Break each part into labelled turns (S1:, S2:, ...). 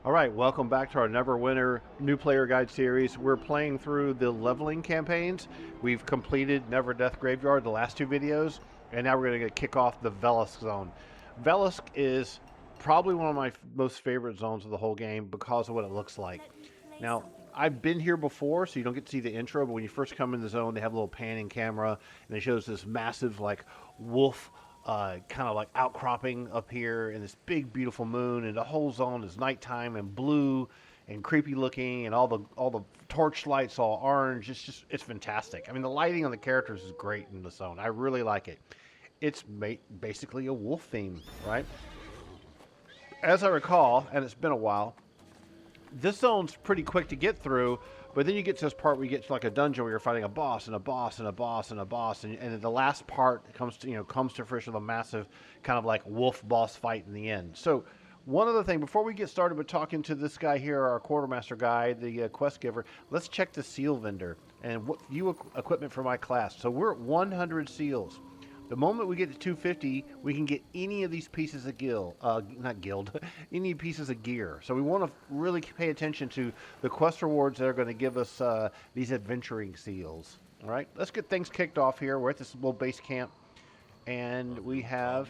S1: All right, welcome back to our Neverwinter new player guide series. We're playing through the leveling campaigns. We've completed Never Death Graveyard, the last two videos, and now we're going to kick off the Vellosk zone. Vellosk is probably one of my most favorite zones of the whole game because of what it looks like. Now, I've been here before, so you don't get to see the intro, but when you first come in the zone, they have a little panning camera, and it shows this massive, like, wolf kind of like outcropping up here in this big beautiful moon, and the whole zone is nighttime and blue and creepy looking, and all the torch lights all orange. It's fantastic. I mean, the lighting on the characters is great in the zone. I really like it. It's basically a wolf theme, right? As I recall, and it's been a while, this zone's pretty quick to get through, but then you get to this part where you get to like a dungeon where you're fighting a boss and a boss and a boss and a boss, and the last part comes to fruition with a massive kind of like wolf boss fight in the end. So one other thing before we get started with talking to this guy here, our quartermaster guy, the quest giver, let's check the seal vendor and what view equipment for my class. So we're at 100 seals. The moment we get to 250, we can get any of these pieces of any pieces of gear. So we want to really pay attention to the quest rewards that are going to give us these adventuring seals. All right, let's get things kicked off here. We're at this little base camp, and we have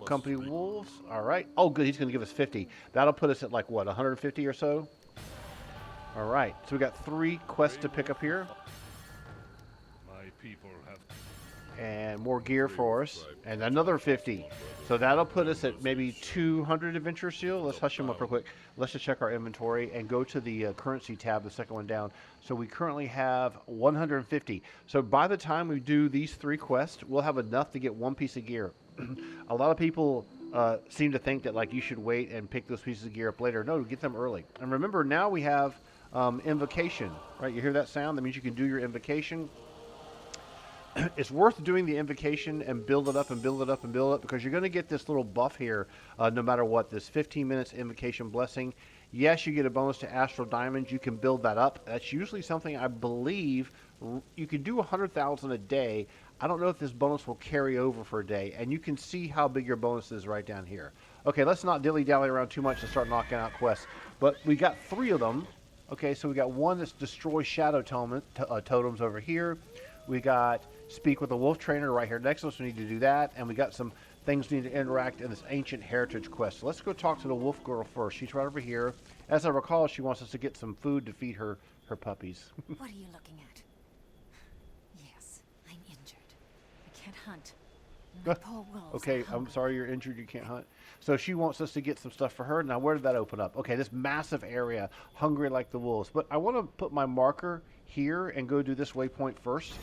S1: company wolves. All right. Oh, good. He's going to give us 50. That'll put us at like what, 150 or so. All right. So we got 3 quests to pick up here.
S2: My people have
S1: and more gear for us, and another 50. So that'll put us at maybe 200 adventure seal. Let's hush them up real quick. Let's just check our inventory and go to the currency tab, the second one down. So we currently have 150. So by the time we do these 3 quests, we'll have enough to get 1 piece of gear. A lot of people seem to think that like you should wait and pick those pieces of gear up later. No, get them early. And remember, now we have invocation, right? You hear that sound? That means you can do your invocation. It's worth doing the invocation and build it up and build it up and build it up, because you're going to get this little buff here no matter what, this 15 minutes invocation blessing. Yes, you get a bonus to astral diamonds. You can build that up. That's usually something I believe you can do 100,000 a day. I don't know if this bonus will carry over for a day, and you can see how big your bonus is right down here. Okay, let's not dilly-dally around too much and start knocking out quests, but we got 3 of them. Okay, so we got one that's destroy shadow totems over here. We got speak with the wolf trainer right here next to us. We need to do that. And we got some things we need to interact in this ancient heritage quest. So let's go talk to the wolf girl first. She's right over here. As I recall, she wants us to get some food to feed her puppies.
S3: What are you looking at? Yes, I'm injured. I can't hunt. My poor wolves.
S1: Okay, I'm sorry you're injured. You can't hunt. So she wants us to get some stuff for her. Now, where did that open up? Okay, this massive area, hungry like the wolves. But I want to put my marker here and go do this waypoint first.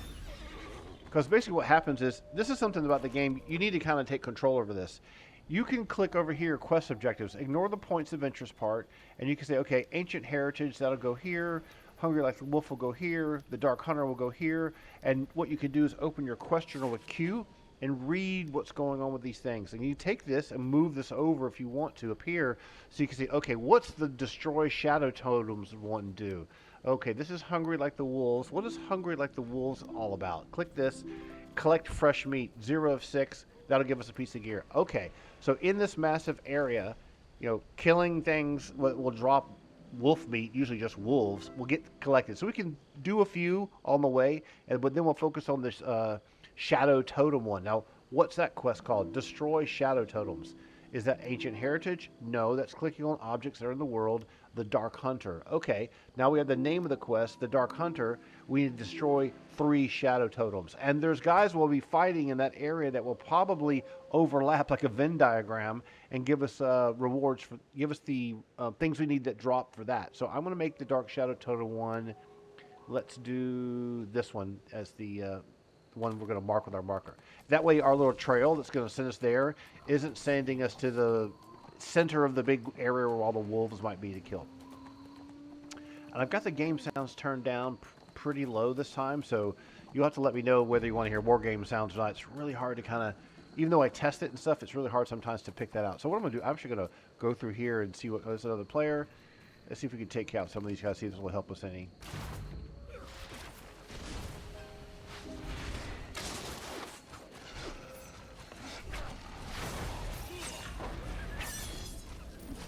S1: Because basically what happens is, this is something about the game, you need to kind of take control over this. You can click over here, quest objectives, ignore the points of interest part, and you can say, okay, ancient heritage, that'll go here, hungry like the wolf will go here, the dark hunter will go here, and what you can do is open your quest journal with Q and read what's going on with these things. And you take this and move this over if you want to up here, so you can see, okay, what's the destroy shadow totems want to do? Okay, this is hungry like the wolves. What is hungry like the wolves all about? Click this, collect fresh meat, 0 of 6. That'll give us a piece of gear. Okay, so in this massive area, killing things will drop wolf meat, usually just wolves, will get collected. So we can do a few on the way, but then we'll focus on this shadow totem one. Now, what's that quest called? Destroy shadow totems. Is that ancient heritage? No, that's clicking on objects that are in the world. The Dark Hunter. Okay, now we have the name of the quest, the Dark Hunter. We need to destroy 3 shadow totems. And there's guys we'll be fighting in that area that will probably overlap like a Venn diagram and give us rewards, give us the things we need that drop for that. So I'm going to make the Dark Shadow Totem one. Let's do this one as the one we're going to mark with our marker. That way our little trail that's going to send us there isn't sending us to the center of the big area where all the wolves might be to kill. And I've got the game sounds turned down pretty low this time, so you'll have to let me know whether you want to hear war game sounds or not. It's really hard to kind of, even though I test it and stuff, it's really hard sometimes to pick that out. So what I'm going to do, I'm actually going to go through here and see what there's another player. Let's see if we can take out some of these guys, see if this will help us any.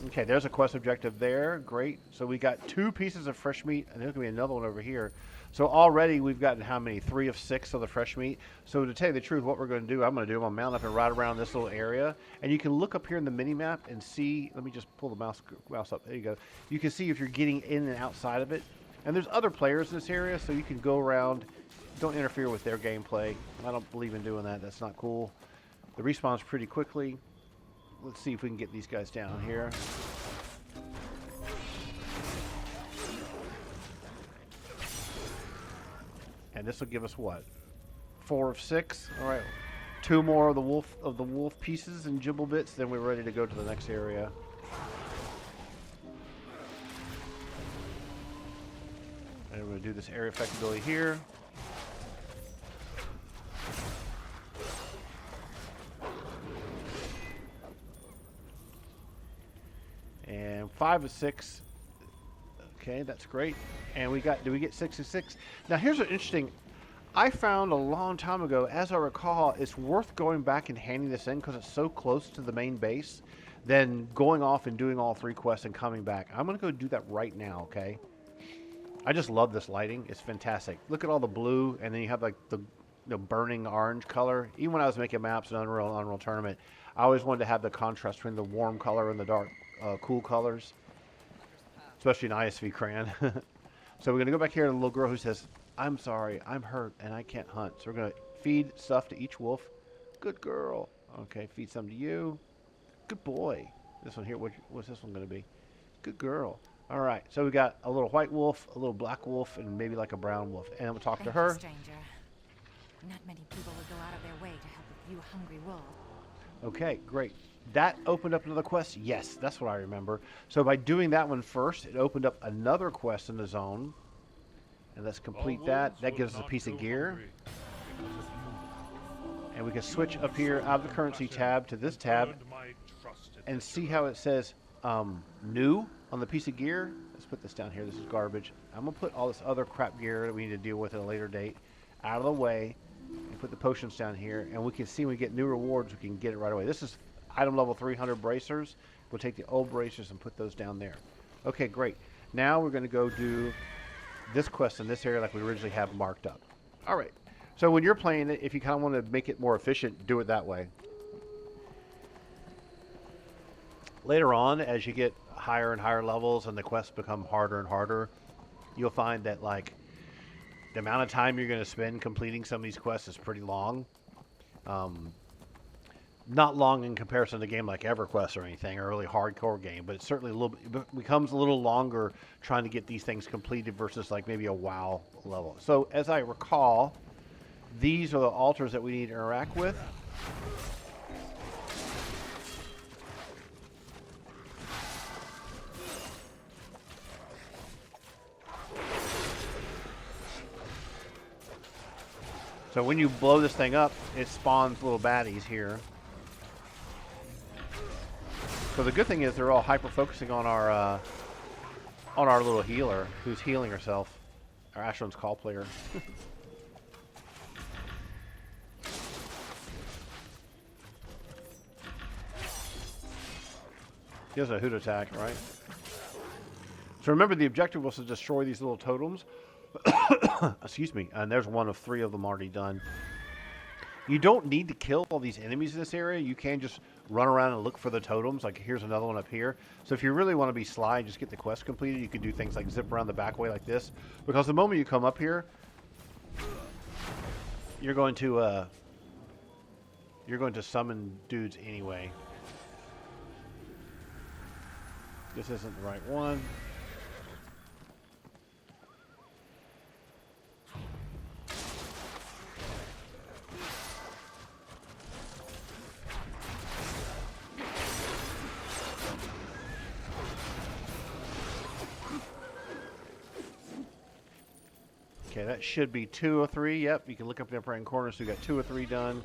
S1: Okay, there's a quest objective there. Great. So we got 2 pieces of fresh meat, and there's going to be another one over here. So already we've gotten how many? 3 of 6 of the fresh meat. So to tell you the truth, what we're going to do, I'm going to mount up and ride around this little area. And you can look up here in the mini-map and see, let me just pull the mouse up. There you go. You can see if you're getting in and outside of it. And there's other players in this area, so you can go around. Don't interfere with their gameplay. I don't believe in doing that. That's not cool. The respawn's pretty quickly. Let's see if we can get these guys down here. And this will give us what? 4 of 6. All right. 2 more of the wolf pieces and gibble bits, then we're ready to go to the next area. And we're going to do this area effectively here. And 5 of 6. Okay, that's great. And do we get 6 of 6? Now here's an interesting, I found a long time ago, as I recall, it's worth going back and handing this in because it's so close to the main base than going off and doing all 3 quests and coming back. I'm going to go do that right now, okay? I just love this lighting. It's fantastic. Look at all the blue, and then you have like the burning orange color. Even when I was making maps in Unreal Tournament, I always wanted to have the contrast between the warm color and the dark, cool colors. Especially in ISV Cran. So we're going to go back here to the little girl who says, I'm sorry, I'm hurt, and I can't hunt. So we're going to feed stuff to each wolf. Good girl. Okay, feed some to you. Good boy. This one here, what's this one going to be? Good girl. All right, so we got a little white wolf, a little black wolf, and maybe like a brown wolf. And we'll talk to her.
S3: Thank you, stranger. Not many people would go out of their way to help you, hungry wolf.
S1: Okay, great. That opened up another quest? Yes, that's what I remember. So by doing that one first, it opened up another quest in the zone. And let's complete that. That gives us a piece of gear. And we can switch up here out of the currency tab to this tab and see how it says new on the piece of gear. Let's put this down here. This is garbage. I'm going to put all this other crap gear that we need to deal with at a later date out of the way and put the potions down here. And we can see when we get new rewards, we can get it right away. This is item level 300 bracers. We'll take the old bracers and put those down there. Okay, great. Now we're going to go do this quest in this area like we originally have marked up. All right. So when you're playing it, if you kind of want to make it more efficient, do it that way. Later on, as you get higher and higher levels and the quests become harder and harder, you'll find that like the amount of time you're going to spend completing some of these quests is pretty long. Not long in comparison to a game like EverQuest or anything, or a really hardcore game, but it's certainly it becomes a little longer trying to get these things completed versus like maybe a WoW level. So as I recall, these are the altars that we need to interact with. So when you blow this thing up, it spawns little baddies here. So the good thing is they're all hyper-focusing on our little healer who's healing herself. Our Asheron's Call player. He has a hoot attack, right? So remember, the objective was to destroy these little totems. Excuse me. And there's one of 3 of them already done. You don't need to kill all these enemies in this area. You can just run around and look for the totems. Like here's another one up here. So if you really want to be sly and just get the quest completed, you can do things like zip around the back way like this. Because the moment you come up here, you're going to summon dudes anyway. This isn't the right one. Okay, that should be 2 or 3. Yep, you can look up in the upper right corner. So we got 2 or 3 done.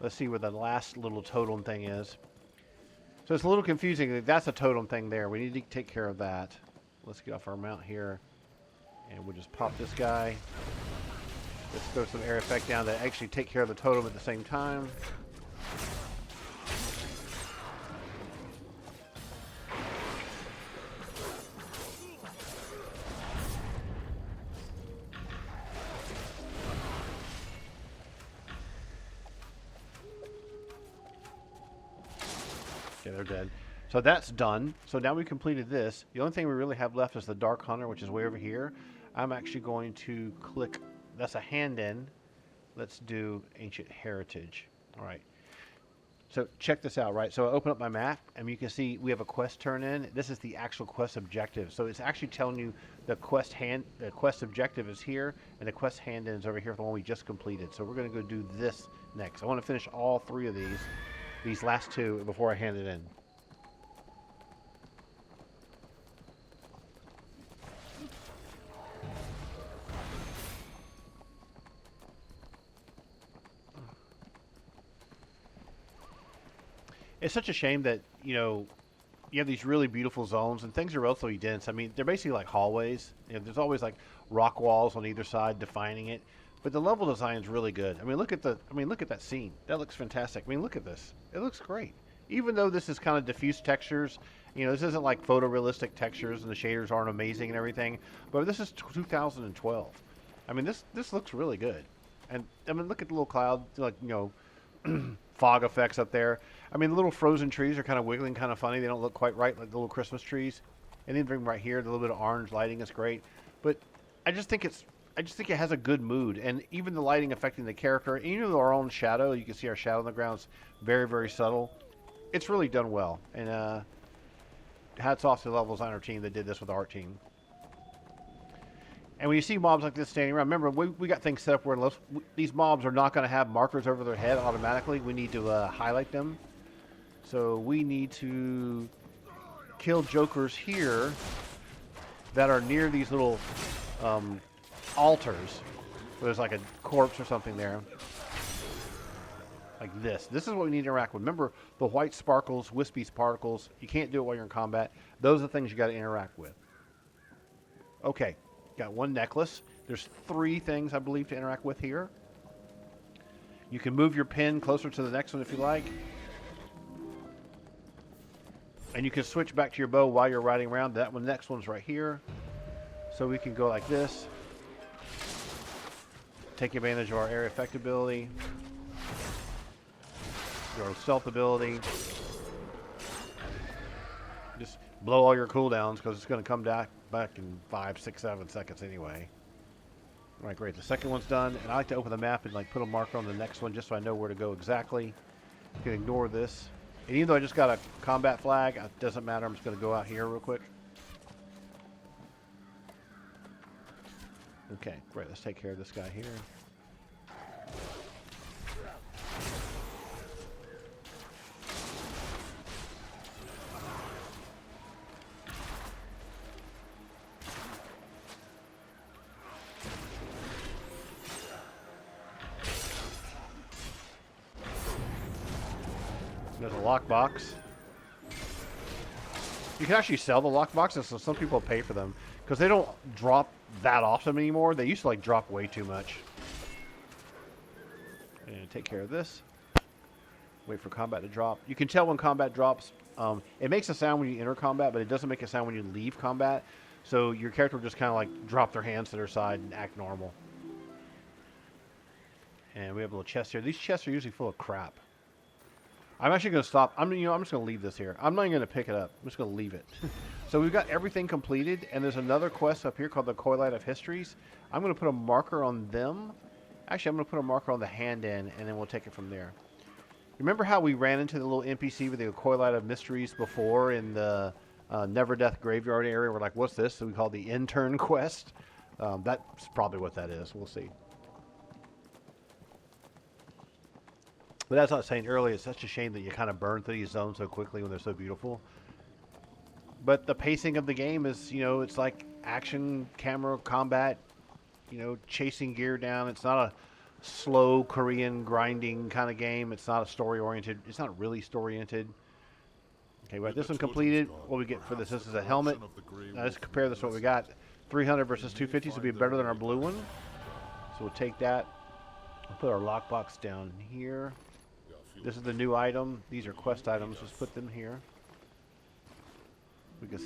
S1: Let's see where the last little totem thing is. So it's a little confusing. That's a totem thing there. We need to take care of that. Let's get off our mount here. And we'll just pop this guy. Let's throw some air effect down to actually take care of the totem at the same time. they're dead. So that's done. So now we completed this. The only thing we really have left is the Dark Hunter, which is way over here. I'm actually going to click. That's a hand in. Let's do Ancient Heritage. All right. So check this out, right? So I open up my map, and you can see we have a quest turn in. This is the actual quest objective. So it's actually telling you the quest objective is here, and the quest hand in is over here, the one we just completed. So we're going to go do this next. I want to finish all 3 of these last 2, before I hand it in. It's such a shame that, you know, you have these really beautiful zones and things are relatively dense. I mean, they're basically like hallways. You know, there's always like rock walls on either side defining it. But the level design is really good. I mean, look at that scene. That looks fantastic. I mean, look at this. It looks great. Even though this is kind of diffuse textures, you know, this isn't like photorealistic textures and the shaders aren't amazing and everything. But this is 2012. I mean, this looks really good. And I mean, look at the little cloud, like, you know, fog effects up there. I mean, the little frozen trees are kind of wiggling, kind of funny. They don't look quite right, like the little Christmas trees. And then right here, the little bit of orange lighting is great. But I just think it has a good mood, and even the lighting affecting the character, and even our own shadow, you can see our shadow on the ground is very, very subtle. It's really done well, and hats off to the level designer team that did this with the art team. And when you see mobs like this standing around, remember, we got things set up where these mobs are not going to have markers over their head automatically. We need to highlight them. So we need to kill jokers here that are near these little altars. Where there's like a corpse or something there. Like this. This is what we need to interact with. Remember, the white sparkles, wispy particles, you can't do it while you're in combat. Those are the things you got to interact with. Okay. Got 1 necklace. There's 3 things, I believe, to interact with here. You can move your pin closer to the next one if you like. And you can switch back to your bow while you're riding around. That one, next one's right here. So we can go like this. Take advantage of our area effect ability. Your stealth ability. Just blow all your cooldowns because it's going to come back in 5, 6, 7 seconds anyway. All right, great. The second one's done, and I like to open the map and like put a marker on the next one just so I know where to go exactly. You can ignore this. And even though I just got a combat flag, it doesn't matter. I'm just going to go out here real quick. Okay, great. Let's take care of this guy here. There's a lockbox. You can actually sell the lockboxes, so some people pay for them because they don't drop that often anymore. They used to like drop way too much. And take care of this. Wait for combat to drop. You can tell when combat drops. It makes a sound when you enter combat, but it doesn't make a sound when you leave combat. So your character will just kind of like drop their hands to their side and act normal. And we have a little chest here. These chests are usually full of crap. I'm actually going to stop. I'm just going to leave this here. I'm not even going to pick it up. I'm just going to leave it. So we've got everything completed, and there's another quest up here called the Coilite of Histories. I'm going to put a marker on them. Actually, I'm going to put a marker on the hand in, and then we'll take it from there. Remember how we ran into the little NPC with the Coilite of Mysteries before in the Never Death Graveyard area? We're like, what's this? So we call it the Intern Quest. That's probably what that is. We'll see. But as I was saying earlier, it's such a shame that you kind of burn through these zones so quickly when they're so beautiful. But the pacing of the game is, you know, it's like action, camera, combat, you know, chasing gear down. It's not a slow Korean grinding kind of game. It's not a story-oriented. It's not really story-oriented. Okay, we got this one completed. What we get for this? This is a helmet. Now let's compare this to what we got. 300 versus 250 would be better than our blue one. So we'll take that. We'll put our lockbox down here. This is the new item. These are quest items. Let's put them here. We can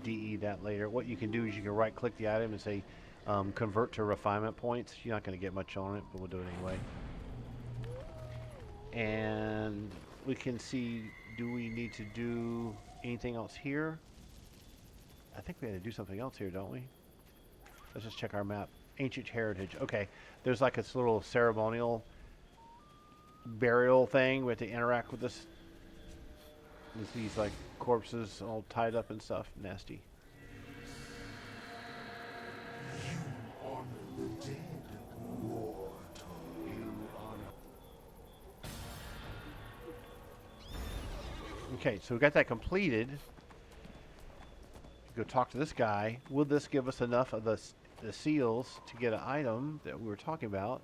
S1: DE that later. What you can do is you can right-click the item and say convert to refinement points. You're not going to get much on it, but we'll do it anyway. And we can see Do we need to do anything else here? I think we had to do something else here, don't we? Let's just check our map. Ancient heritage. Okay, there's like this little ceremonial burial thing. We have to interact with this. There's these like corpses all tied up and stuff. Nasty. Okay, so we got that completed. Go talk to this guy. Will this give us enough of the seals to get an item that we were talking about?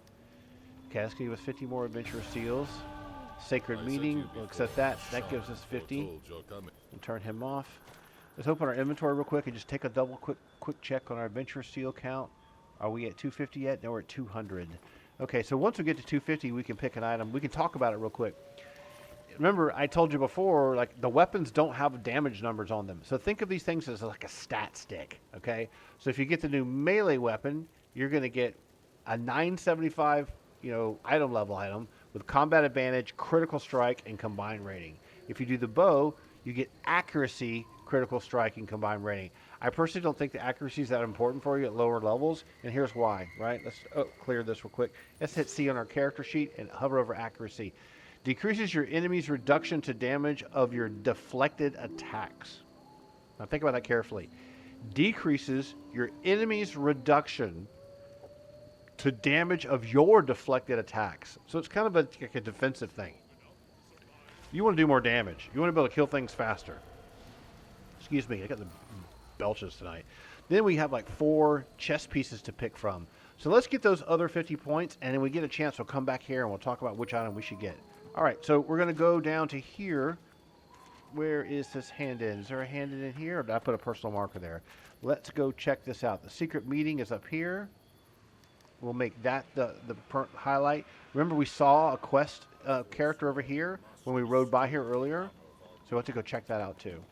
S1: Okay, that's going to give us 50 more adventurous seals. Sacred meeting. We'll accept that. That gives us 50. We'll turn him off. Let's open our inventory real quick and just take a quick check on our adventurous seal count. Are we at 250 yet? No, we're at 200. Okay, so once we get to 250, we can pick an item. We can talk about it real quick. Remember, I told you before, like, the weapons don't have damage numbers on them. So think of these things as like a stat stick, okay? So if you get the new melee weapon, you're going to get a 975, item level item with combat advantage, critical strike, and combined rating. If you do the bow, you get accuracy, critical strike, and combined rating. I personally don't think the accuracy is that important for you at lower levels, and here's why, right? Let's clear this real quick. Let's hit C on our character sheet and hover over accuracy. Decreases your enemy's reduction to damage of your deflected attacks. Now think about that carefully. Decreases your enemy's reduction to damage of your deflected attacks. So it's kind of like a defensive thing. You want to do more damage. You want to be able to kill things faster. Excuse me, I got the belches tonight. Then we have like 4 chess pieces to pick from. So let's get those other 50 points, and then we get a chance, we'll come back here and we'll talk about which item we should get. All right, so we're going to go down to here. Where is this hand-in? Is there a hand-in in here, or did I put a personal marker there? Let's go check this out. The secret meeting is up here. We'll make that the highlight. Remember, we saw a quest character over here when we rode by here earlier, so we'll have to go check that out too.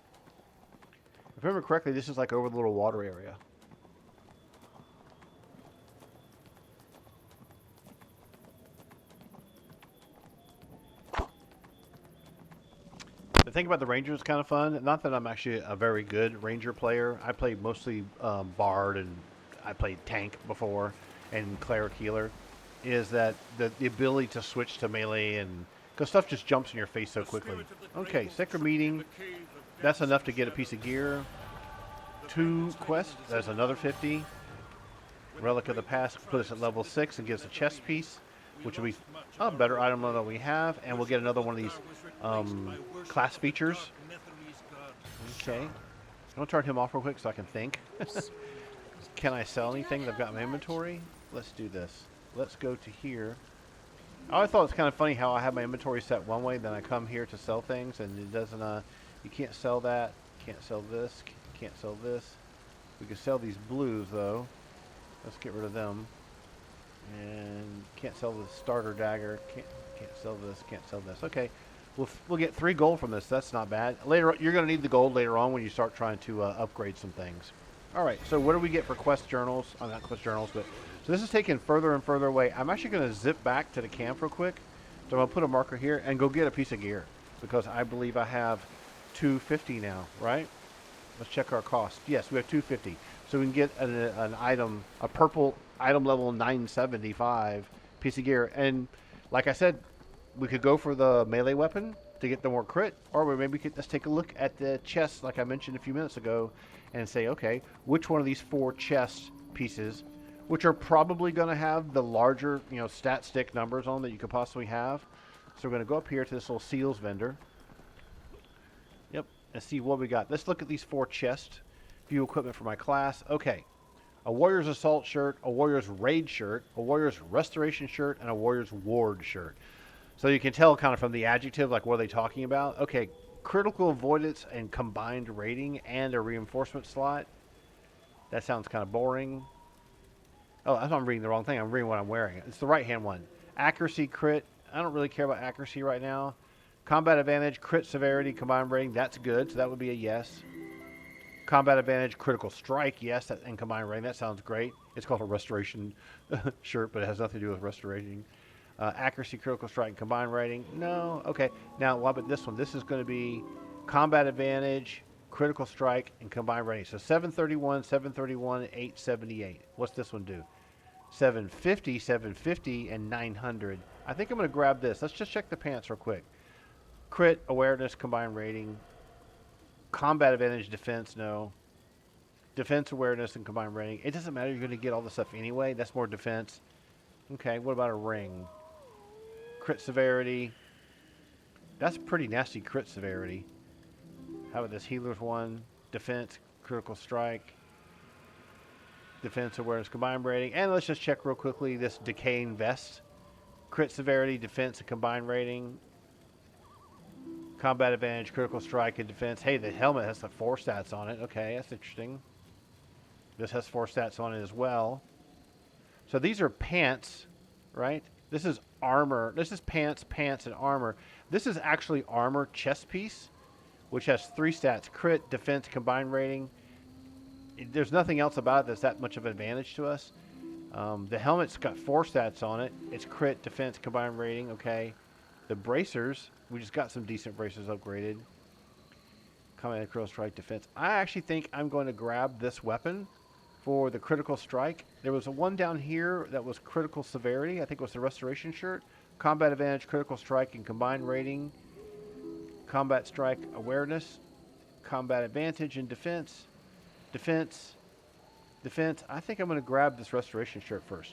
S1: If I remember correctly, this is like over the little water area. The thing about the Ranger is kind of fun. Not that I'm actually a very good Ranger player. I played mostly Bard, and I played Tank before, and Cleric Healer. Is that the ability to switch to melee, and because stuff just jumps in your face so quickly. Okay, Sacred Meeting. That's enough to get a piece of gear. 2 quests. That's another 50. Relic of the Past put us at level 6 and gives a chest piece, which will be a better item than we have, and we'll get another one of these class features. Okay. I'm going to turn him off real quick so I can think. Can I sell anything that I've got in my inventory? Let's do this. Let's go to here. I always thought it was kind of funny how I have my inventory set one way, then I come here to sell things, and it doesn't, you can't sell that, can't sell this, can't sell this. We can sell these blues, though. Let's get rid of them. And can't sell the starter dagger. Can't sell this. Can't sell this. Okay, we'll get 3 gold from this. That's not bad. Later, you're going to need the gold later on when you start trying to upgrade some things. All right. So what do we get for quest journals? Oh, not quest journals, but so this is taken further and further away. I'm actually going to zip back to the camp real quick. So I'm going to put a marker here and go get a piece of gear because I believe I have 250 now. Right? Let's check our cost. Yes, we have 250. So we can get an item, a purple item level 975 piece of gear. And like I said, we could go for the melee weapon to get the more crit, or we maybe could let's take a look at the chest like I mentioned a few minutes ago and say, okay, which one of these 4 chest pieces, which are probably going to have the larger, stat stick numbers on that you could possibly have. So we're going to go up here to this little seals vendor. Yep, and see what we got. Let's look at these 4 chests. View equipment for my class. Okay. A warrior's assault shirt, a warrior's raid shirt, a warrior's restoration shirt, and a warrior's ward shirt. So you can tell kind of from the adjective, like what are they talking about? Okay, critical avoidance and combined rating and a reinforcement slot. That sounds kind of boring. Oh, I'm reading the wrong thing. I'm reading what I'm wearing. It's the right hand one. Accuracy, crit. I don't really care about accuracy right now. Combat advantage, crit severity, combined rating. That's good. So that would be a yes. Combat advantage, critical strike, yes, and combined rating. That sounds great. It's called a restoration shirt, but it has nothing to do with restoration. Accuracy, critical strike, and combined rating. No. Okay. Now, what about this one? This is going to be combat advantage, critical strike, and combined rating. So 731, 731, 878. What's this one do? 750, 750, and 900. I think I'm going to grab this. Let's just check the pants real quick. Crit, awareness, combined rating. Combat advantage, defense, no. Defense, awareness, and combined rating. It doesn't matter. You're going to get all the stuff anyway. That's more defense. Okay, what about a ring? Crit severity. That's pretty nasty crit severity. How about this healer's one? Defense, critical strike. Defense, awareness, combined rating. And let's just check real quickly this decaying vest. Crit severity, defense, and combined rating. Combat advantage, critical strike, and defense. Hey, the helmet has the 4 stats on it. Okay, that's interesting. This has 4 stats on it as well. So these are pants, right? This is armor. This is pants, pants, and armor. This is actually armor chest piece, which has 3 stats. Crit, defense, combined rating. There's nothing else about it that's that much of an advantage to us. The helmet's got 4 stats on it. It's crit, defense, combined rating. Okay. The bracers, we just got some decent bracers upgraded. Combat, critical strike, defense. I actually think I'm going to grab this weapon for the critical strike. There was a one down here that was critical severity. I think it was the restoration shirt. Combat advantage, critical strike, and combined rating. Combat strike, awareness. Combat advantage and defense. Defense. Defense. I think I'm going to grab this restoration shirt first.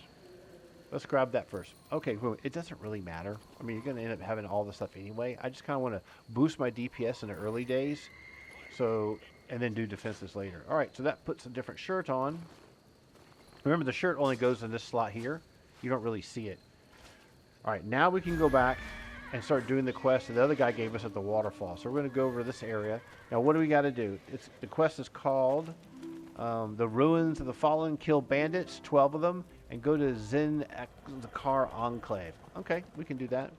S1: Let's grab that first. Okay, well, it doesn't really matter. I mean, you're going to end up having all this stuff anyway. I just kind of want to boost my DPS in the early days. So, and then do defenses later. All right, so that puts a different shirt on. Remember, the shirt only goes in this slot here. You don't really see it. All right, now we can go back and start doing the quest that the other guy gave us at the waterfall. So we're going to go over this area. Now, what do we got to do? The quest is called The Ruins of the Fallen. Kill bandits, 12 of them, and go to Zakar Enclave. Okay, we can do that.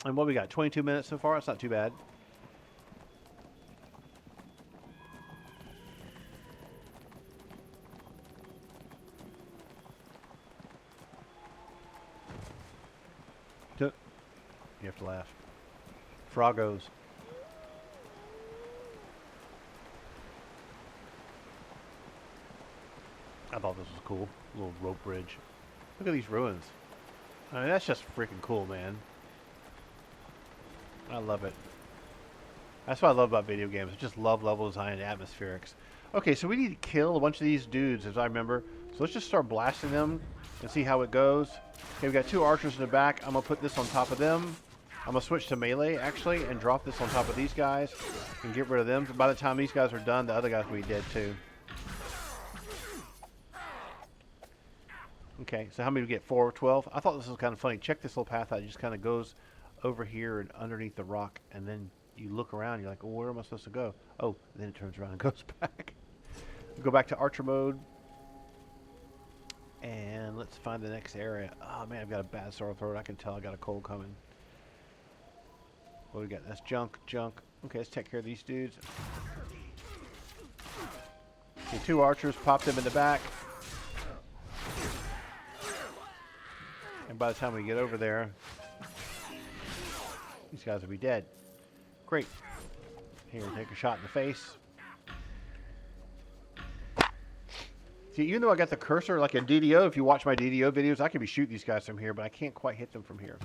S1: And what we got? 22 minutes so far? That's not too bad. You have to laugh. Frogos. I thought this was cool. A little rope bridge. Look at these ruins. I mean, that's just freaking cool, man. I love it. That's what I love about video games. I just love level design and atmospherics. Okay, so we need to kill a bunch of these dudes, as I remember. So let's just start blasting them and see how it goes. Okay, we got 2 archers in the back. I'm going to put this on top of them. I'm going to switch to melee, actually, and drop this on top of these guys and get rid of them. By the time these guys are done, the other guys will be dead, too. Okay, so how many do we get? 4 or 12? I thought this was kind of funny. Check this little path out. It just kind of goes over here and underneath the rock, and then you look around. You're like, oh, where am I supposed to go? Oh, and then it turns around and goes back. Go back to archer mode. And let's find the next area. Oh, man, I've got a bad sore throat. I can tell I got a cold coming. What do we got? That's junk, junk. Okay, let's take care of these dudes. Okay, 2 archers. Pop them in the back. And by the time we get over there, these guys will be dead. Great. Here, take a shot in the face. See, even though I got the cursor like a DDO, if you watch my DDO videos, I can be shooting these guys from here, but I can't quite hit them from here.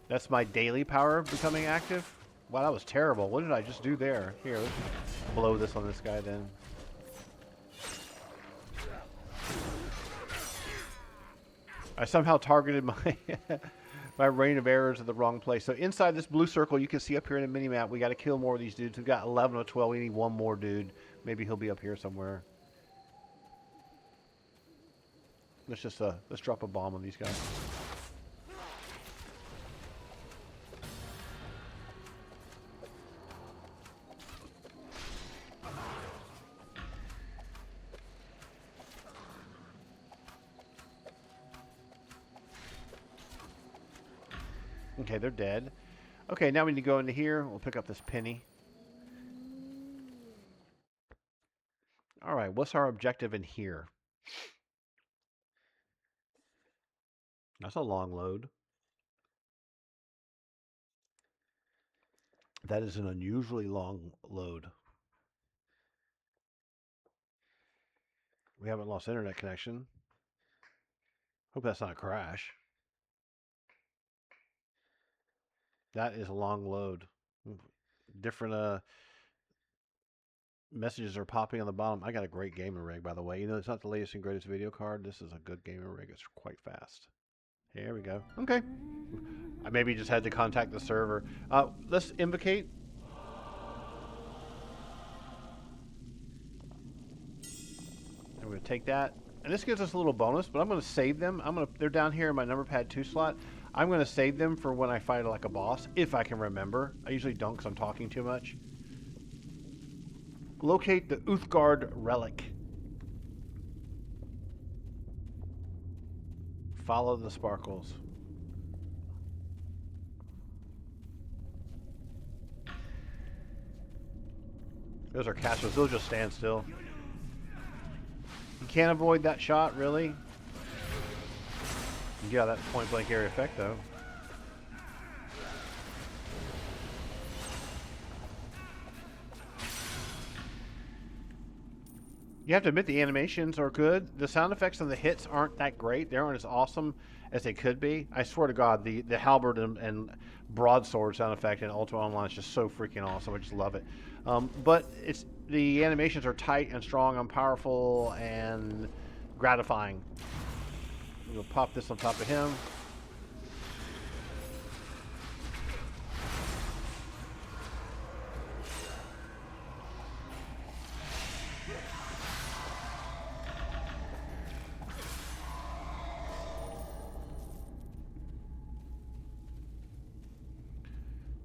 S1: That's my daily power becoming active. Wow, that was terrible. What did I just do there? Here, let's blow this on this guy then. I somehow targeted my my rain of arrows at the wrong place. So inside this blue circle, you can see up here in the mini-map, we got to kill more of these dudes. We've got 11 or 12. We need one more dude. Maybe he'll be up here somewhere. Let's just let's drop a bomb on these guys. Okay, they're dead. Okay, now we need to go into here. We'll pick up this penny. All right, what's our objective in here? That's a long load. That is an unusually long load. We haven't lost internet connection. Hope that's not a crash. That is a long load. Different messages are popping on the bottom. I got a great gaming rig, by the way. You know, it's not the latest and greatest video card. This is a good gaming rig. It's quite fast. Here we go. Okay. I maybe just had to contact the server. Let's invocate. And we're going to take that. And this gives us a little bonus, but I'm going to save them. They're down here in my number pad 2 slot. I'm going to save them for when I fight like a boss, if I can remember. I usually don't because I'm talking too much. Locate the Uthgard relic. Follow the sparkles. Those are casters. They'll just stand still. You can't avoid that shot, really. Yeah, that point blank area effect, though. You have to admit the animations are good. The sound effects on the hits aren't that great. They aren't as awesome as they could be. I swear to God, the halberd and broadsword sound effect in Ultima Online is just so freaking awesome. I just love it. But the animations are tight and strong and powerful and gratifying. We'll pop this on top of him.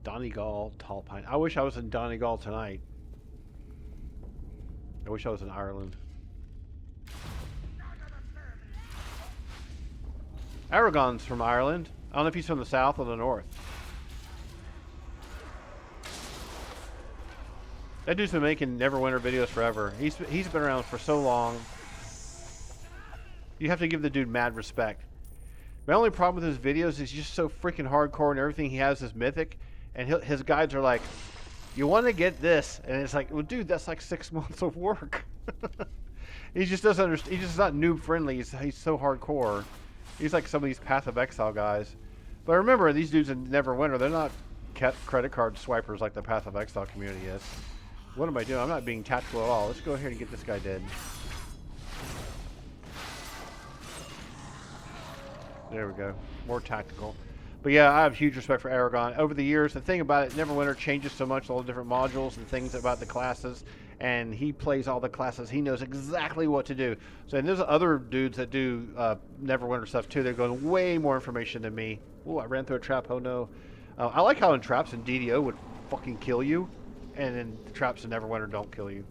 S1: Donegal, Tall Pine. I wish I was in Donegal tonight. I wish I was in Ireland. Aragon's from Ireland. I don't know if he's from the south or the north. That dude's been making Neverwinter videos forever. He's been around for so long. You have to give the dude mad respect. My only problem with his videos is he's just so freaking hardcore and everything he has is mythic. And his guides are like, you want to get this. And it's like, well, dude, that's like 6 months of work. He just doesn't understand. He's just not noob friendly. He's so hardcore. He's like some of these Path of Exile guys. But remember, these dudes in Neverwinter, they're not credit card swipers like the Path of Exile community is. What am I doing? I'm not being tactical at all. Let's go ahead and get this guy dead. There we go. More tactical. But yeah, I have huge respect for Aragon. Over the years, the thing about it, Neverwinter changes so much, all the different modules and things about the classes, and he plays all the classes. He knows exactly what to do. So, and there's other dudes that do Neverwinter stuff too. They're going way more information than me. Oh, I ran through a trap. Oh no. I like how in traps in DDO would fucking kill you, and in traps in Neverwinter don't kill you.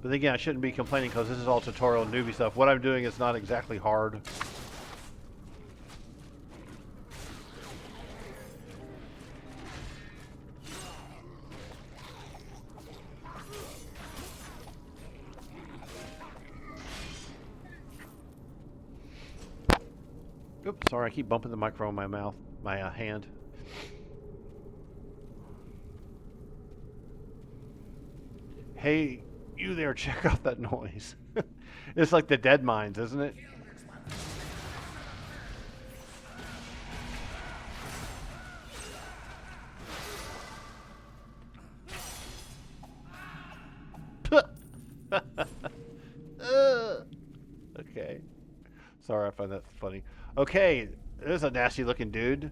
S1: But again, I shouldn't be complaining because this is all tutorial newbie stuff. What I'm doing is not exactly hard. Oops, sorry, I keep bumping the microphone in my mouth, my hand. Hey, you there, check out that noise. It's like the dead mines, isn't it? Okay. Sorry, I find that funny. Okay, there's a nasty looking dude.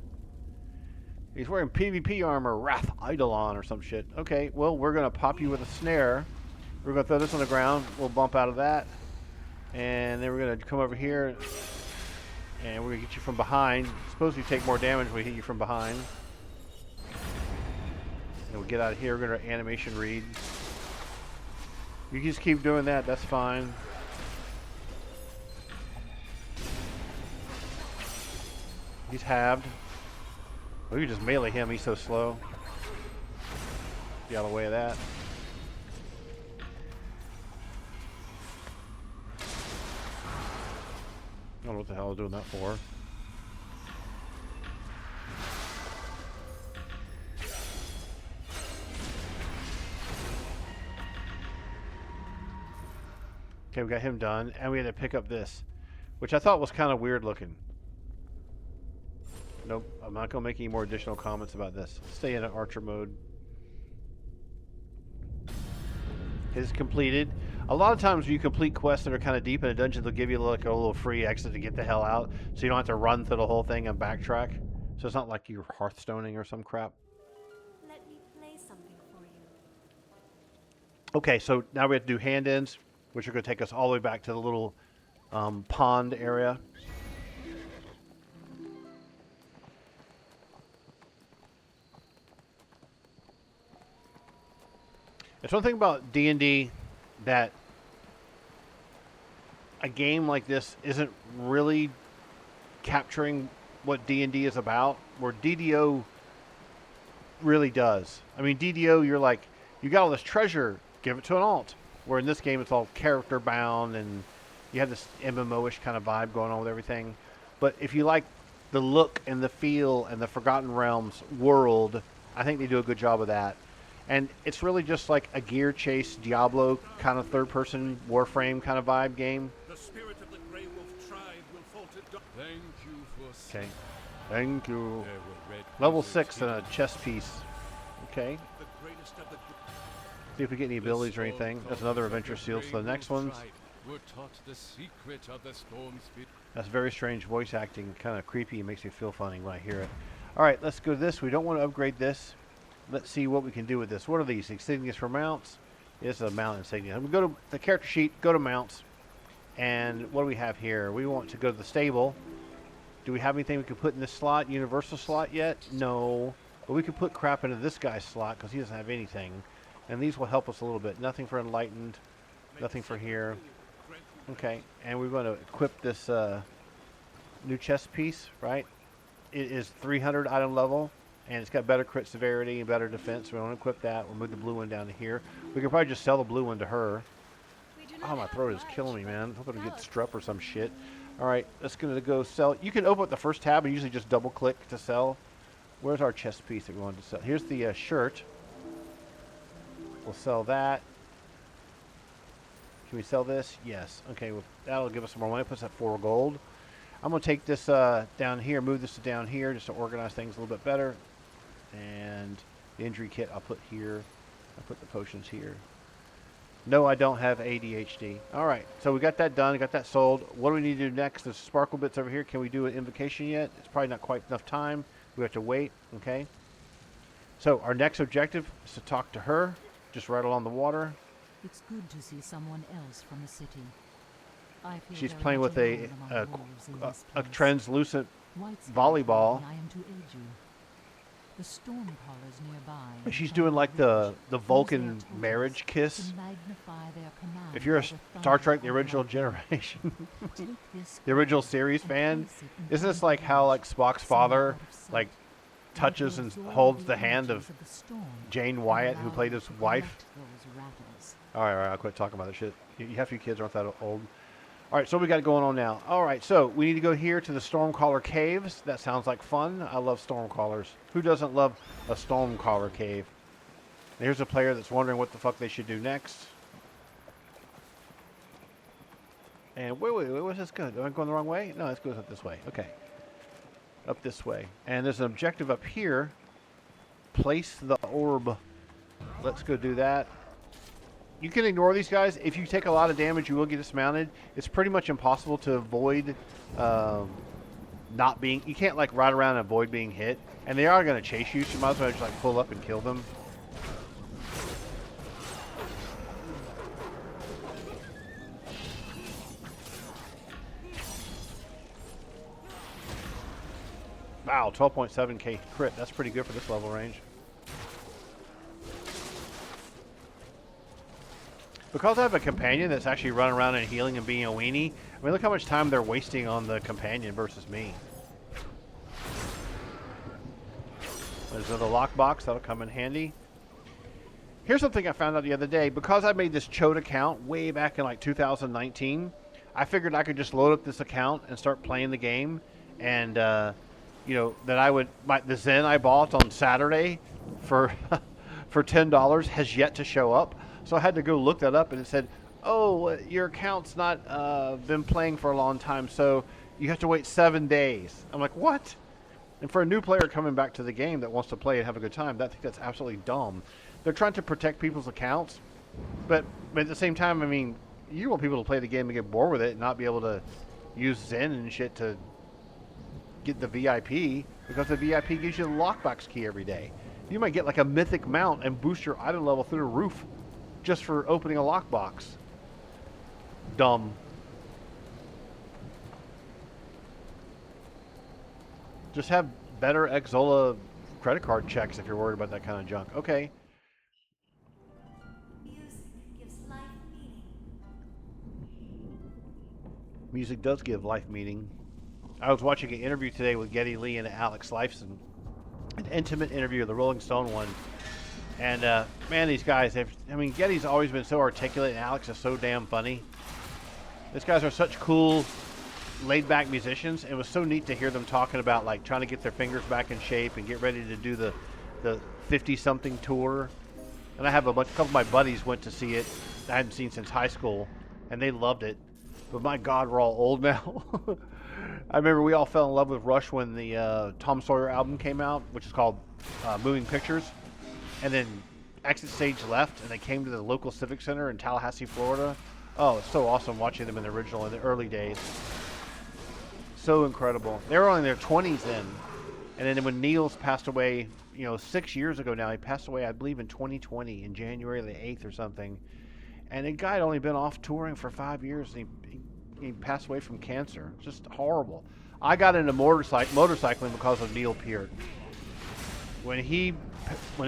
S1: He's wearing PvP armor, Wrath Eidolon or some shit. Okay, well, we're going to pop you with a snare. We're going to throw this on the ground. We'll bump out of that. And then we're going to come over here. And we're going to get you from behind. Suppose you take more damage when we hit you from behind. And we'll get out of here. We're going to animation read. You can just keep doing that. That's fine. He's halved. Oh, you just melee him. He's so slow. Get out of the way of that. I don't know what the hell I was doing that for. Okay, we got him done, and we had to pick up this, which I thought was kind of weird looking. Nope, I'm not going to make any more additional comments about this. Stay in archer mode. It is completed. A lot of times when you complete quests that are kind of deep in a dungeon, they'll give you like a little free exit to get the hell out, so you don't have to run through the whole thing and backtrack. So it's not like you're Hearthstoning or some crap.
S3: Let me play something for you.
S1: Okay, so now we have to do hand ends, which are going to take us all the way back to the little pond area. It's one thing about D&D that a game like this isn't really capturing what D&D is about, where DDO really does. I mean, DDO, you're like, you got all this treasure, give it to an alt. Where in this game, it's all character bound, and you have this MMO-ish kind of vibe going on with everything. But if you like the look and the feel and the Forgotten Realms world, I think they do a good job of that. And it's really just like a gear chase Diablo kind of third-person Warframe kind of vibe game.
S2: The spirit of the Grey Wolf tribe will fall to Thank you for
S1: Okay. Thank you.
S2: There were red
S1: Level
S2: wizards
S1: 6 and a
S2: hidden.
S1: chess piece. Okay.
S2: The greatest of the
S1: See if we get any abilities or anything. That's another adventure seal. So the next one's...
S2: Were taught the secret of the storm spirit.
S1: That's very strange voice acting. Kind of creepy. It makes me feel funny when I hear it. Alright, let's go to this. We don't want to upgrade this. Let's see what we can do with this. What are these? Insignias for mounts? It's a mount insignia. We go to the character sheet, go to mounts. And what do we have here? We want to go to the stable. Do we have anything we can put in this slot? Universal slot yet? No. But we could put crap into this guy's slot because he doesn't have anything. And these will help us a little bit. Nothing for enlightened. Nothing for here. Okay. And we're going to equip this new chest piece, right? It is 300 item level. And it's got better crit severity and better defense. So we want to equip that. We'll move the blue one down to here. We could probably just sell the blue one to her. Oh, my throat is killing me, man. I'm hoping to get strep or some shit. All right, let's go sell. You can open up the first tab and usually just double click to sell. Where's our chest piece that we wanted to sell? Here's the shirt. We'll sell that. Can we sell this? Yes. Okay, well, that'll give us some more money. Puts that 4 gold. I'm going to take this down here, move this to down here just to organize things a little bit better. And the injury kit I'll put here. I'll put the potions here. No, I don't have ADHD. All right, so we got that done, got that sold. What do we need to do next? There's sparkle bits over here. Can we do an invocation yet? It's probably not quite enough time. We have to wait, okay? So our next objective is to talk to her, just right along the water.
S4: It's good to see someone else from the city. I feel
S1: She's
S4: very
S1: playing
S4: much
S1: with a
S4: alone among wolves in this place.
S1: translucent
S4: White Sky
S1: volleyball.
S4: and I am to aid you. The storm callers nearby.
S1: She's doing like the Vulcan marriage kiss. If you're a Star Trek The Original Generation, the original series fan, isn't this like how like Spock's father like touches and holds the hand of Jane Wyatt, who played his wife? All right, I'll quit talking about that shit. You have few kids aren't that old. All right, so what we got going on now. All right, so we need to go here to the Stormcaller Caves. That sounds like fun. I love Stormcallers. Who doesn't love a Stormcaller Cave? And here's a player that's wondering what the fuck they should do next. And wait, where's this going? Am I going the wrong way? No, let's go up this way. Okay. Up this way. And there's an objective up here. Place the orb. Let's go do that. You can ignore these guys. If you take a lot of damage, you will get dismounted. It's pretty much impossible to avoid not being... You can't, like, ride around and avoid being hit. And they are going to chase you, so you might as well just, like, pull up and kill them. Wow, 12.7k crit. That's pretty good for this level range. Because I have a companion that's actually running around and healing and being a weenie, I mean, look how much time they're wasting on the companion versus me. There's another lockbox. That'll come in handy. Here's something I found out the other day. Because I made this Chode account way back in like 2019, I figured I could just load up this account and start playing the game. And, you know, that I would... the Zen I bought on Saturday for, for $10 has yet to show up. So I had to go look that up, and it said, oh, your account's not been playing for a long time, so you have to wait 7 days. I'm like, what? And for a new player coming back to the game that wants to play and have a good time, I think that's absolutely dumb. They're trying to protect people's accounts, but at the same time, I mean, you want people to play the game and get bored with it and not be able to use Zen and shit to get the VIP, because the VIP gives you the lockbox key every day. You might get like a mythic mount and boost your item level through the roof just for opening a lockbox. Dumb. Just have better Exola credit card checks if you're worried about that kind of junk. Okay. Music does give life meaning. I was watching an interview today with Geddy Lee and Alex Lifeson. An intimate interview, the Rolling Stone one. And, man, these guys, I mean, Geddy's always been so articulate, and Alex is so damn funny. These guys are such cool, laid-back musicians. It was so neat to hear them talking about, like, trying to get their fingers back in shape and get ready to do the 50-something tour. And I have a couple of my buddies went to see it. I hadn't seen since high school, and they loved it. But my God, we're all old now. I remember we all fell in love with Rush when the Tom Sawyer album came out, which is called Moving Pictures. And then Exit Stage left, and they came to the local Civic Center in Tallahassee, Florida. Oh, it's so awesome watching them in the original, in the early days. So incredible. They were only in their 20s then. And then when Niels passed away, you know, 6 years ago now, he passed away, I believe, in 2020, in January the 8th or something. And the guy had only been off touring for 5 years, and he passed away from cancer. Just horrible. I got into motorcycling because of Neil Peart. When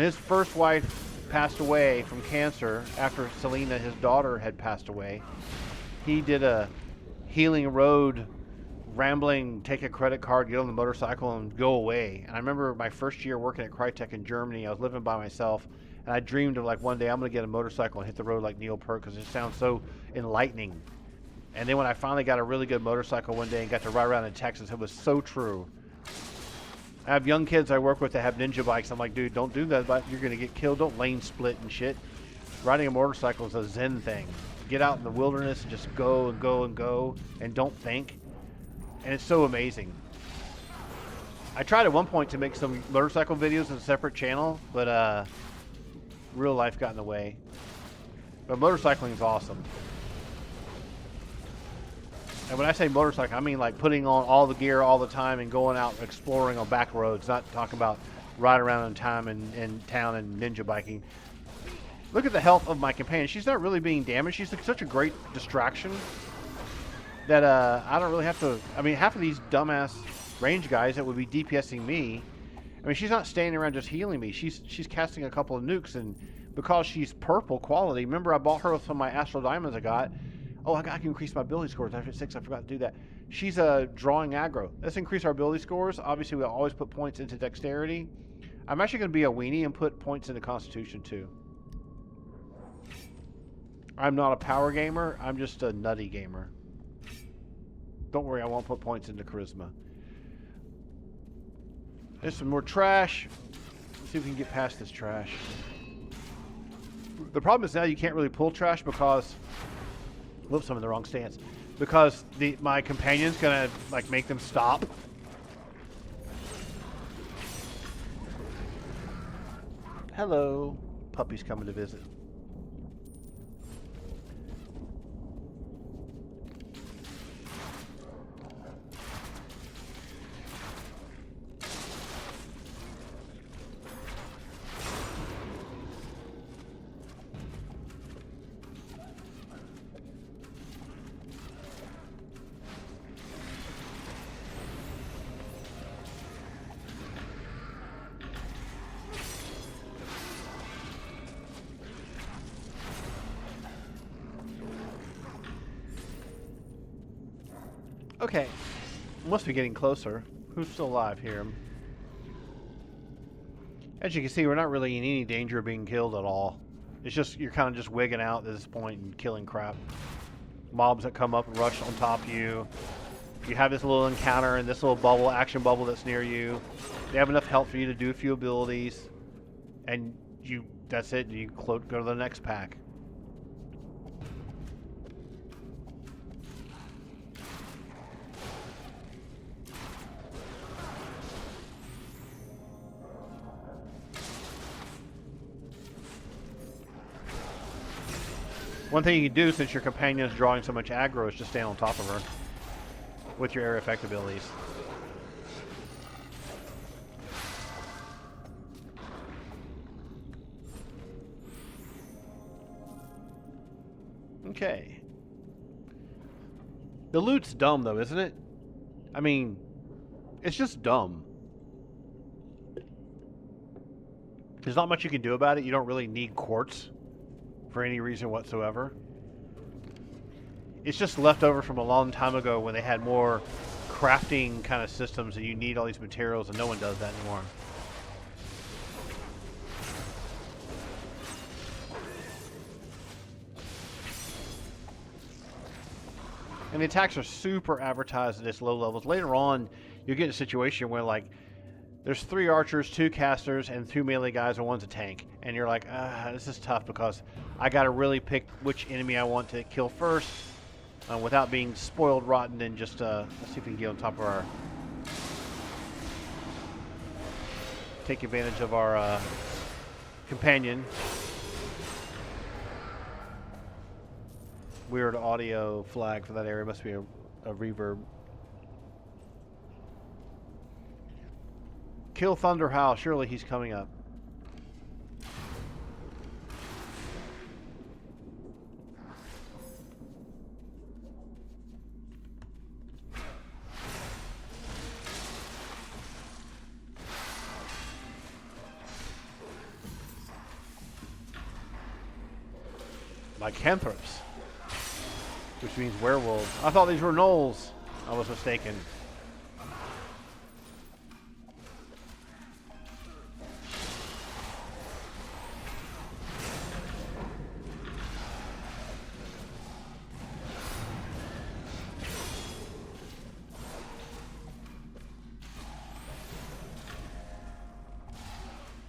S1: his first wife passed away from cancer, after Selena, his daughter, had passed away, he did a Healing Road rambling, take a credit card, get on the motorcycle, and go away. And I remember my first year working at Crytek in Germany, I was living by myself, and I dreamed of, like, one day I'm going to get a motorcycle and hit the road like Neil Peart, because it sounds so enlightening. And then when I finally got a really good motorcycle one day and got to ride around in Texas, it was so true. I have young kids I work with that have ninja bikes. I'm like, dude, don't do that. You're going to get killed. Don't lane split and shit. Riding a motorcycle is a zen thing. Get out in the wilderness and just go and go and go and don't think. And it's so amazing. I tried at one point to make some motorcycle videos in a separate channel, but real life got in the way. But motorcycling is awesome. And when I say motorcycle, I mean like putting on all the gear all the time and going out exploring on back roads, not talking about riding around in town and ninja biking. Look at the health of my companion. She's not really being damaged. She's such a great distraction that I don't really have to... I mean, half of these dumbass range guys that would be DPSing me, I mean, she's not standing around just healing me. She's casting a couple of nukes, and because she's purple quality, remember I bought her with some of my Astral Diamonds I got. Oh, I can increase my ability scores. After 6, I forgot to do that. She's drawing aggro. Let's increase our ability scores. Obviously, we always put points into dexterity. I'm actually going to be a weenie and put points into constitution, too. I'm not a power gamer. I'm just a nutty gamer. Don't worry, I won't put points into charisma. There's some more trash. Let's see if we can get past this trash. The problem is now you can't really pull trash because... Whoops, I'm in the wrong stance. Because my companion's gonna like make them stop. Hello. Puppy's coming to visit. Okay, must be getting closer. Who's still alive here? As you can see, we're not really in any danger of being killed at all. It's just, you're kind of just wigging out at this point and killing crap. Mobs that come up and rush on top of you. You have this little encounter in this little bubble, action bubble that's near you. They have enough health for you to do a few abilities. And that's it. You go to the next pack. One thing you can do, since your companion is drawing so much aggro, is just stand on top of her with your area effect abilities. Okay. The loot's dumb, though, isn't it? I mean, it's just dumb. There's not much you can do about it. You don't really need quartz for any reason whatsoever. It's just left over from a long time ago when they had more crafting kind of systems and you need all these materials, and no one does that anymore. And the attacks are super advertised at this low levels. Later on, you get in a situation where, like, there's 3 archers, 2 casters, and 2 melee guys, and one's a tank. And you're like, this is tough because I got to really pick which enemy I want to kill first without being spoiled rotten. And just, let's see if we can get on top of our... Take advantage of our companion. Weird audio flag for that area. Must be a reverb. Kill Thunder Howl. Surely he's coming up. Lycanthropes, which means werewolves. I thought these were gnolls. I was mistaken.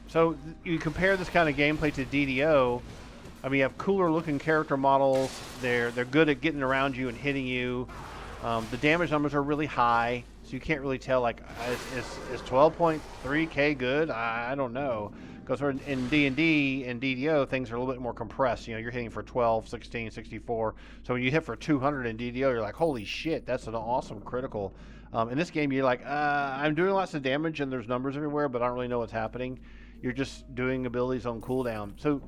S1: So you compare this kind of gameplay to DDO. I mean, you have cooler looking character models. They're good at getting around you and hitting you. The damage numbers are really high, so you can't really tell, like, is 12.3k good? I don't know. Because in D&D and DDO, things are a little bit more compressed. You know, you're hitting for 12, 16, 64. So when you hit for 200 in DDO, you're like, holy shit, that's an awesome critical. In this game, you're like, I'm doing lots of damage and there's numbers everywhere, but I don't really know what's happening. You're just doing abilities on cooldown. So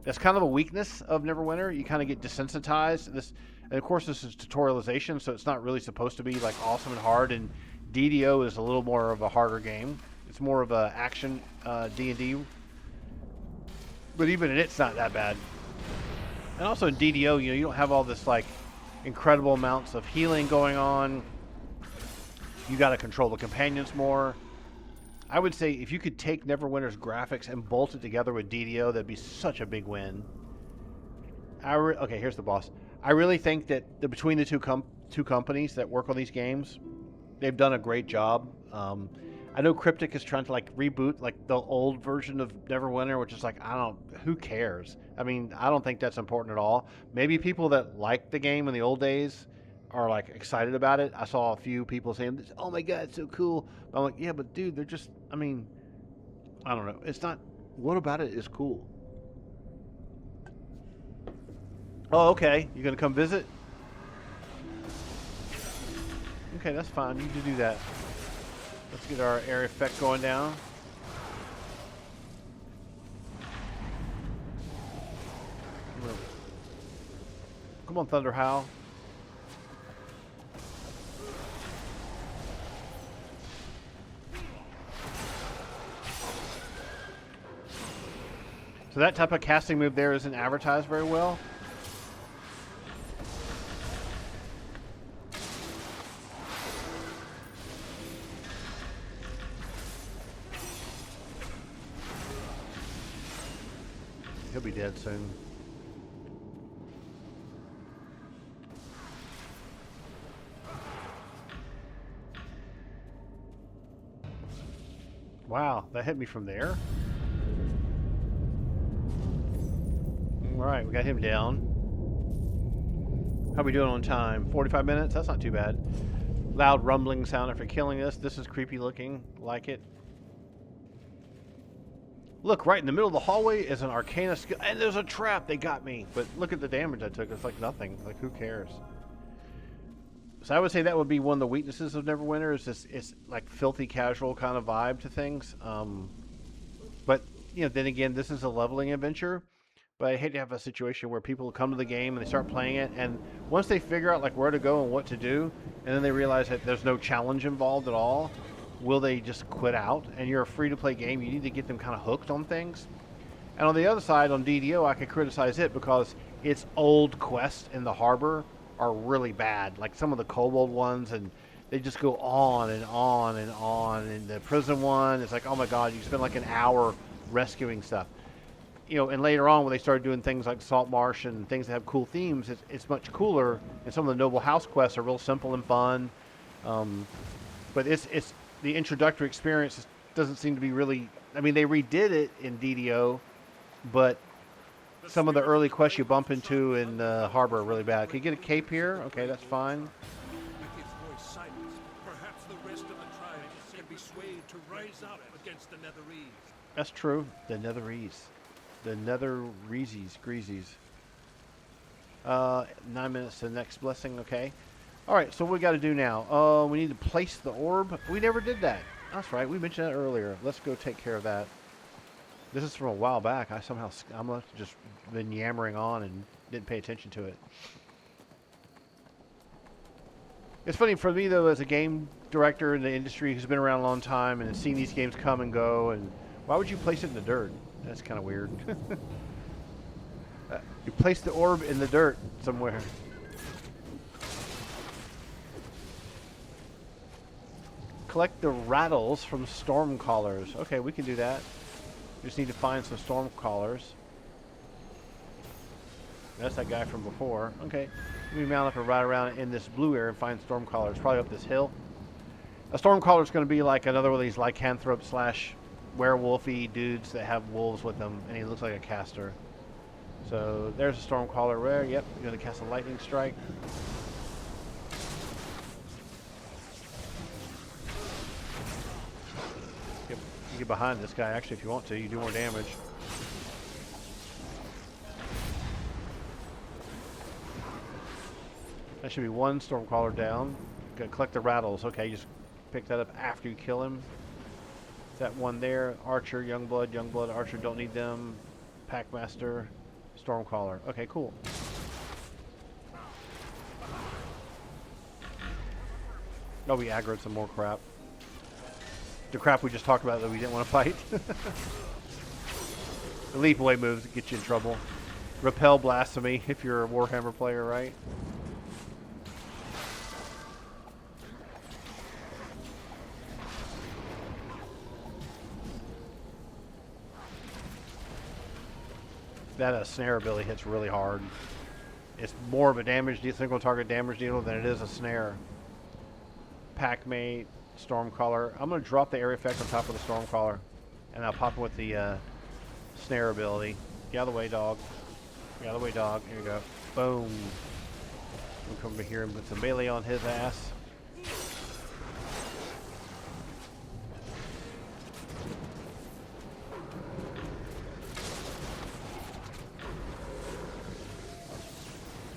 S1: that's kind of a weakness of Neverwinter. You kind of get desensitized. And of course, this is tutorialization, so it's not really supposed to be like awesome and hard. And DDO is a little more of a harder game. It's more of a action D&D. But even in it's not that bad. And also in DDO, you know, you don't have all this like incredible amounts of healing going on. You got to control the companions more. I would say if you could take Neverwinter's graphics and bolt it together with DDO, that'd be such a big win. Okay, here's the boss. I really think that between the two companies that work on these games, they've done a great job. I know Cryptic is trying to like reboot like the old version of Neverwinter, which is like, who cares? I mean, I don't think that's important at all. Maybe people that liked the game in the old days are like excited about it. I saw a few people saying, oh my god, it's so cool. But I'm like, yeah, but dude, they're just, I mean, I don't know. It's not, what about it is cool? Oh, okay. You're going to come visit? Okay, that's fine. You can do that. Let's get our area effect going down. Come on, Thunder Howl. So that type of casting move there isn't advertised very well. He'll be dead soon. Wow, that hit me from there. Alright, we got him down. How we doing on time? 45 minutes? That's not too bad. Loud rumbling sound after killing us. This is creepy looking. Like it. Look, right in the middle of the hallway is an arcana skill. And there's a trap. They got me. But look at the damage I took. It's like nothing. Like, who cares? So I would say that would be one of the weaknesses of Neverwinter. Is just, it's like filthy casual kind of vibe to things. But, you know, then again, this is a leveling adventure. But I hate to have a situation where people come to the game and they start playing it, and once they figure out like where to go and what to do, and then they realize that there's no challenge involved at all, will they just quit out? And you're a free-to-play game, you need to get them kind of hooked on things. And on the other side, on DDO, I could criticize it because its old quests in the harbor are really bad. Like some of the kobold ones, and they just go on and on and on. And the prison one, it's like, oh my god, you spend like an hour rescuing stuff. You know, and later on when they started doing things like Salt Marsh and things that have cool themes, it's much cooler. And some of the Noble House quests are real simple and fun. But it's the introductory experience doesn't seem to be really. I mean, they redid it in DDO, but some of the early quests you bump into in the harbor are really bad. Can you get a cape here? Okay, that's fine.
S2: With his voice silenced, perhaps the rest of the tribes can be swayed to rise up against the Netherese.
S1: That's true. The Netherese. The Netherese, Greasies. 9 minutes to the next blessing, okay. Alright, so what we got to do now? We need to place the orb. We never did that. That's right, we mentioned that earlier. Let's go take care of that. This is from a while back. I must have just been yammering on and didn't pay attention to it. It's funny for me, though, as a game director in the industry who's been around a long time and has seen these games come and go, and why would you place it in the dirt? That's kind of weird. You place the orb in the dirt somewhere. Collect the rattles from storm callers. Okay, we can do that. We just need to find some storm callers. That's that guy from before. Okay, let me mount up and ride around in this blue area and find storm callers. Probably up this hill. A storm caller is going to be like another one of these lycanthrope slash werewolfy dudes that have wolves with them, and he looks like a caster. So there's a stormcaller rare. Yep, you're gonna cast a lightning strike. You get behind this guy actually if you want to. You do more damage. That should be one stormcaller down. Gotta collect the rattles. Okay, just pick that up after you kill him. That one there, Archer, Youngblood, Archer, don't need them. Packmaster, Stormcaller. Okay, cool. Oh, we aggroed some more crap. The crap we just talked about that we didn't want to fight. The leap away moves get you in trouble. Repel Blasphemy if you're a Warhammer player, right? That snare ability hits really hard. It's more of a single target damage dealer than it is a snare. Packmate, Stormcaller. I'm going to drop the area effect on top of the Stormcaller, and I'll pop it with the snare ability. Get out of the way, dog. Get out of the way, dog. Here you go. Boom. We'll come over here and put some melee on his ass.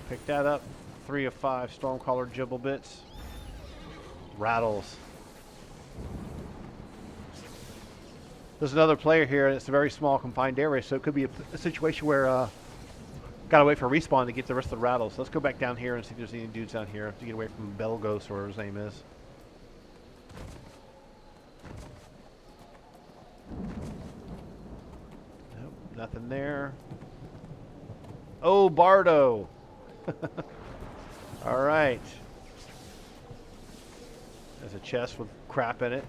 S1: Pick that up. 3 of 5 Stormcaller Gibble Bits. Rattles. There's another player here, and it's a very small confined area, so it could be a situation where gotta wait for respawn to get the rest of the rattles. So let's go back down here and see if there's any dudes down here to get away from Vellosk or whatever his name is. Nope, nothing there. Oh, Bardo! All right. There's a chest with crap in it.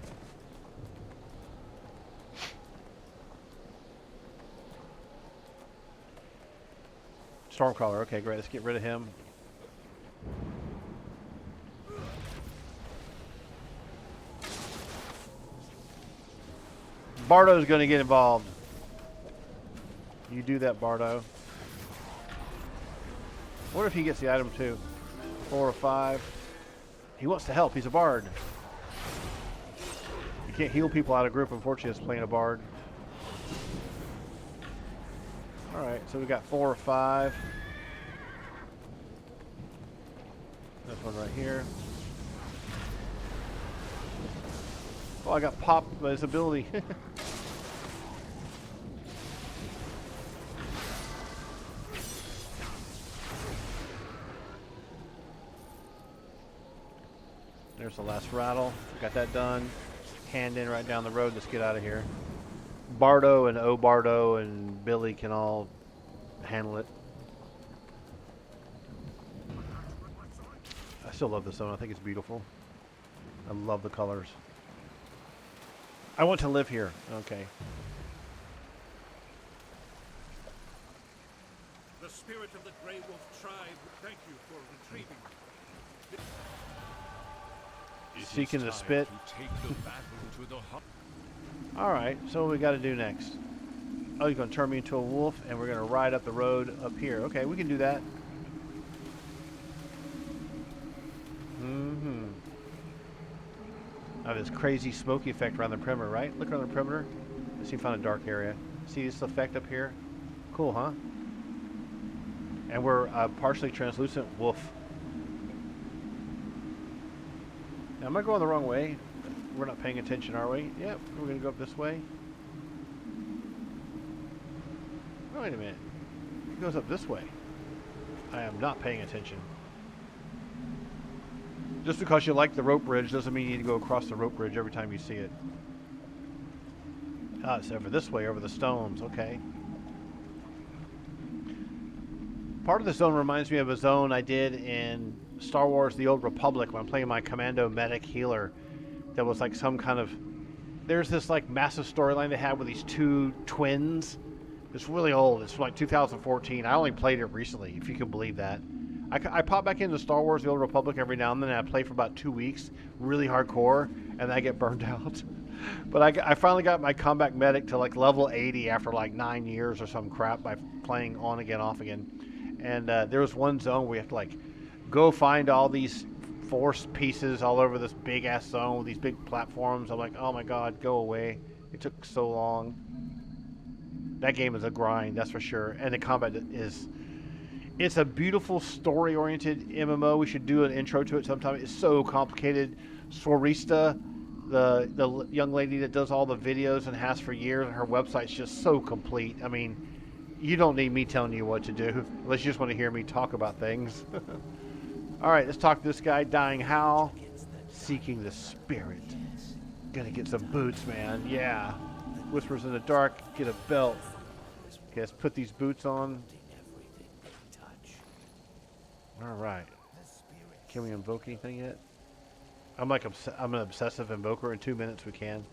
S1: Stormcaller. Okay, great. Let's get rid of him. Bardo's going to get involved. You do that, Bardo. What if he gets the item too? 4 or 5. He wants to help. He's a bard. You can't heal people out of group, unfortunately, it's playing a bard. Alright, so we got 4 or 5. This one right here. Oh, I got popped by his ability. There's the last rattle. Got that done. Hand in right down the road. Let's get out of here. Bardo and Bardo and Billy can all handle it. I still love this zone. I think it's beautiful. I love the colors. I want to live here. Okay.
S2: The spirit of the Grey Wolf tribe thank you for retrieving.
S1: Seeking the spit. Alright, so what we got to do next? Oh, you're going to turn me into a wolf, and we're going to ride up the road up here. Okay, we can do that. I have this crazy smoky effect around the perimeter, right? Look around the perimeter. Let's see if we find a dark area. See this effect up here? Cool, huh? And we're a partially translucent wolf. Now, am I going the wrong way? We're not paying attention, are we? Yep, we're going to go up this way. Oh, wait a minute. It goes up this way. I am not paying attention. Just because you like the rope bridge doesn't mean you need to go across the rope bridge every time you see it. Ah, it's over this way, over the stones. Okay. Part of the zone reminds me of a zone I did in Star Wars The Old Republic when I'm playing my commando medic healer. That was like some kind of... There's this like massive storyline they had with these two twins. It's really old. It's from like 2014. I only played it recently, if you can believe that. I pop back into Star Wars The Old Republic every now and then, and I play for about 2 weeks, really hardcore, and then I get burned out. But I finally got my combat medic to like level 80 after like 9 years or some crap by playing on again, off again. And there was one zone where you have to like go find all these force pieces all over this big ass zone with these big platforms. I'm like, oh my god, go away. It took so long. That game is a grind, that's for sure. And the combat is... It's a beautiful story-oriented MMO. We should do an intro to it sometime. It's so complicated. Sorista, the young lady that does all the videos and has for years, and her website's just so complete. I mean, you don't need me telling you what to do unless you just want to hear me talk about things. All right, let's talk to this guy, Dying Howl, seeking the spirit. Gonna get some boots, man. Yeah. Whispers in the dark. Get a belt. Okay, let's put these boots on. All right. Can we invoke anything yet? I'm an obsessive invoker. In 2 minutes we can.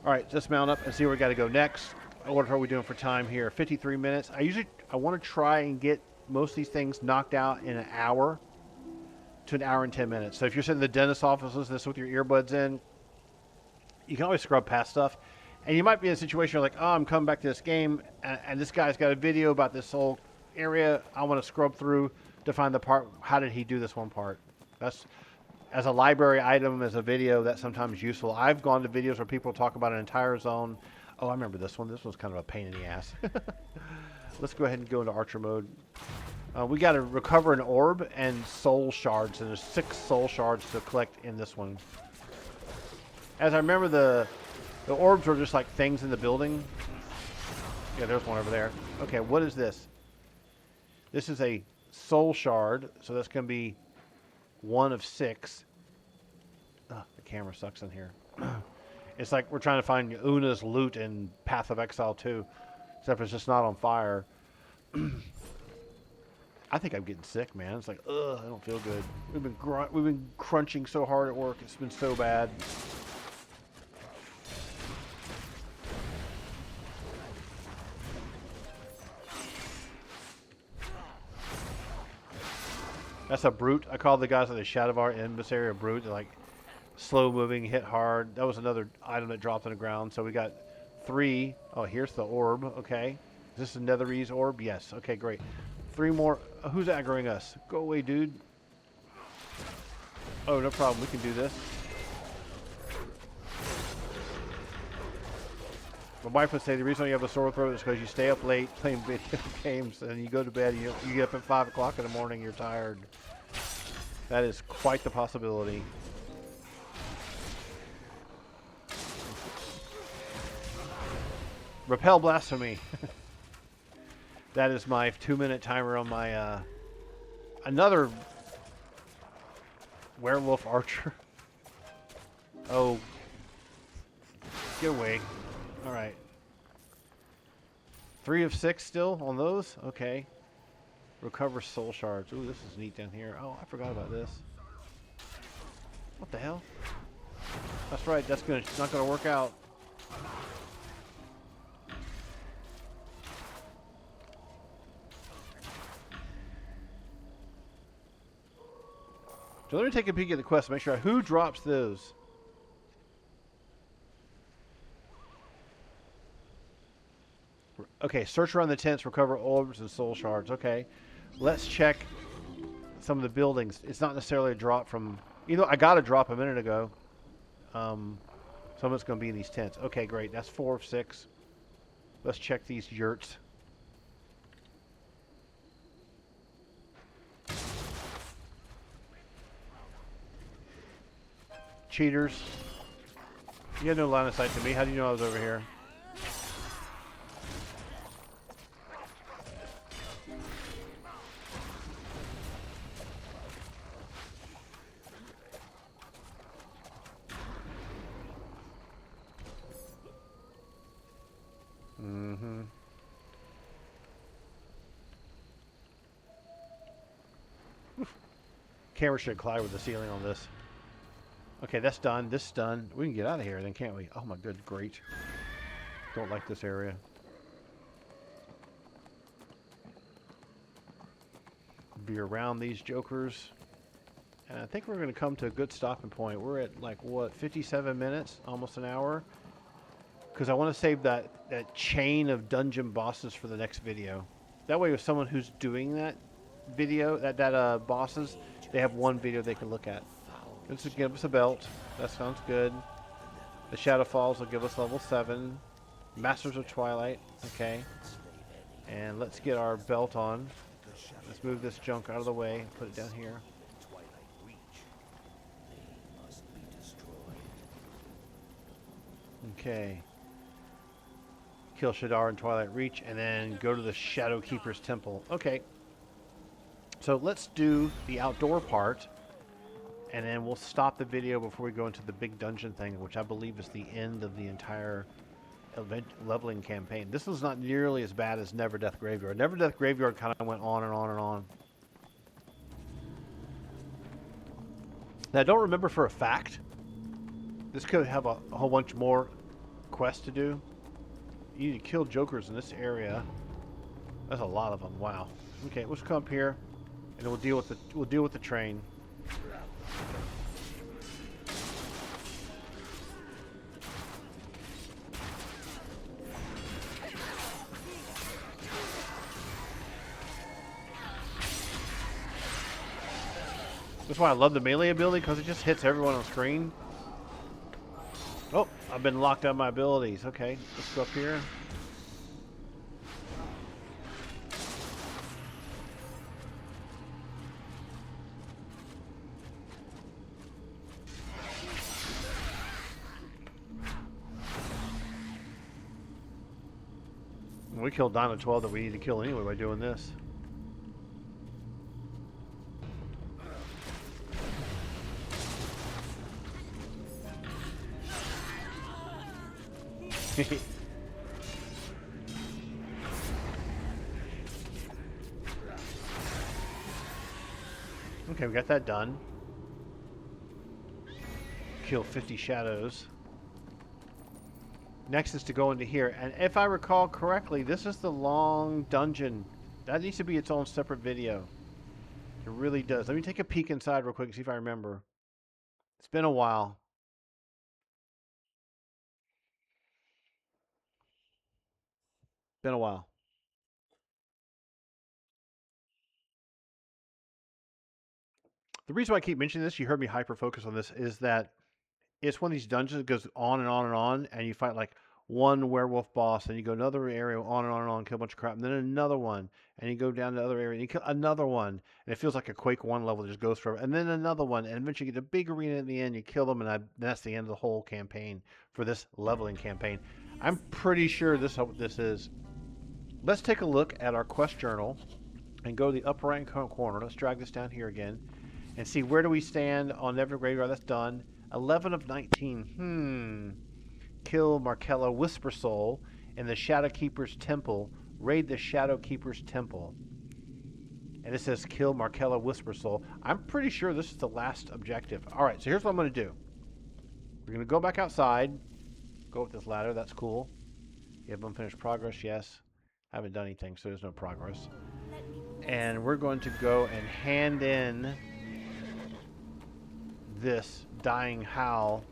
S1: All right, let's mount up and see where we got to go next. What are we doing for time here? 53 minutes. I want to try and get most of these things knocked out in an hour to an hour and 10 minutes. So if you're sitting in the dentist office listening to this with your earbuds in, you can always scrub past stuff. And you might be in a situation where like, oh, I'm coming back to this game, and this guy's got a video about this whole area. I want to scrub through to find the part. How did he do this one part? That's, as a library item, as a video, that's sometimes useful. I've gone to videos where people talk about an entire zone. Oh, I remember this one. This one's kind of a pain in the ass. Let's go ahead and go into Archer mode. We got to recover an orb and soul shards, and there's 6 soul shards to collect in this one. As I remember, the orbs were just like things in the building. Yeah, there's one over there. Okay, what is this? This is a soul shard, so that's going to be 1 of 6. Oh, the camera sucks in here. It's like we're trying to find Una's loot in Path of Exile 2, except it's just not on fire. I think I'm getting sick, man. It's like, ugh, I don't feel good. We've been crunching so hard at work. It's been so bad. That's a brute. I call the guys in the Shadowvar emissary a brute. They're like slow moving, hit hard. That was another item that dropped on the ground. So we got 3. Oh, here's the orb. Okay. Is this a Netherese orb? Yes. Okay, great. 3 more. Who's aggroing us? Go away, dude. Oh, no problem. We can do this. My wife would say the reason you have a sore throat is because you stay up late playing video games and you go to bed, you get up at 5 o'clock in the morning, you're tired. That is quite the possibility. Repel blasphemy. That is my 2-minute timer on my another werewolf archer. Oh, get away. All right. 3 of 6 still on those? Okay. Recover soul shards. Ooh, this is neat down here. Oh, I forgot about this. What the hell? That's right. That's not gonna work out. So let me take a peek at the quest. Make sure who drops those. Okay, search around the tents, recover orbs and soul shards. Okay, let's check some of the buildings. It's not necessarily a drop from... You know, I got a drop a minute ago. Some of it's going to be in these tents. Okay, great. That's 4 of 6. Let's check these yurts. Cheaters. You had no line of sight to me. How do you know I was over here? Camera should collide with the ceiling on this. Okay, that's done. This is done. We can get out of here then, can't we? Oh my good, great. Don't like this area. Be around these jokers. And I think we're going to come to a good stopping point. We're at like, what, 57 minutes? Almost an hour? Because I want to save that chain of dungeon bosses for the next video. That way, if someone who's doing that video, that bosses, they have one video they can look at. This will give us a belt. That sounds good. The Shadow Falls will give us level 7. Masters of Twilight. Okay. And let's get our belt on. Let's move this junk out of the way. Put it down here. Okay. Kill Shadar in Twilight Reach, and then go to the Shadow Keeper's Temple. Okay. So let's do the outdoor part, and then we'll stop the video before we go into the big dungeon thing, which I believe is the end of the entire leveling campaign. This was not nearly as bad as Never Death Graveyard. Never Death Graveyard kind of went on and on and on. Now, I don't remember for a fact. This could have a whole bunch more quests to do. You need to kill jokers in this area. That's a lot of them. Wow. Okay, let's come up here, and we'll deal with the train. That's why I love the melee ability, because it just hits everyone on screen. Oh, I've been locked out of my abilities. Okay, let's go up here. We killed 9 of 12 that we need to kill anyway by doing this. Okay, we got that done. Kill 50 shadows. Next is to go into here, and if I recall correctly, this is the long dungeon. That needs to be its own separate video. It really does. Let me take a peek inside real quick and see if I remember. It's been a while. Been a while. The reason why I keep mentioning this, you heard me hyper focus on this, is that it's one of these dungeons that goes on and on and on, and you fight like one werewolf boss, and you go another area on and on and on, kill a bunch of crap, and then another one, and you go down to the other area, and you kill another one, and it feels like a Quake 1 level that just goes forever, and then another one, and eventually you get a big arena in the end, you kill them, and that's the end of the whole campaign for this leveling campaign. I'm pretty sure this is what this is. Let's take a look at our quest journal and go to the upper right corner. Let's drag this down here again and see where do we stand on Neverwinter Graveyard. That's done. 11 of 19. Kill Markella Whisper Soul in the Shadowkeeper's Temple. Raid the Shadowkeeper's Temple. And it says kill Markella Whisper Soul. I'm pretty sure this is the last objective. Alright, so here's what I'm going to do. We're going to go back outside. Go up this ladder. That's cool. You have unfinished progress? Yes. I haven't done anything, so there's no progress. And we're going to go and hand in this Dying Howl.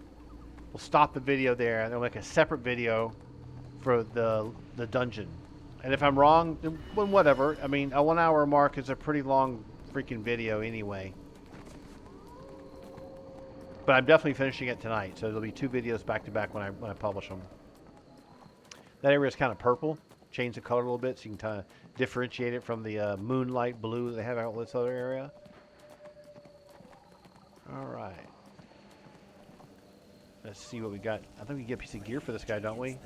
S1: We'll stop the video there, and I'll make a separate video for the dungeon. And if I'm wrong, then whatever. I mean, a 1 hour mark is a pretty long freaking video anyway. But I'm definitely finishing it tonight, so there'll be 2 videos back to back when I publish them. That area is kind of purple. Change the color a little bit so you can kind of differentiate it from the moonlight blue that they have out in this other area. Alright. Let's see what we got. I think we get a piece of gear for this guy, don't we?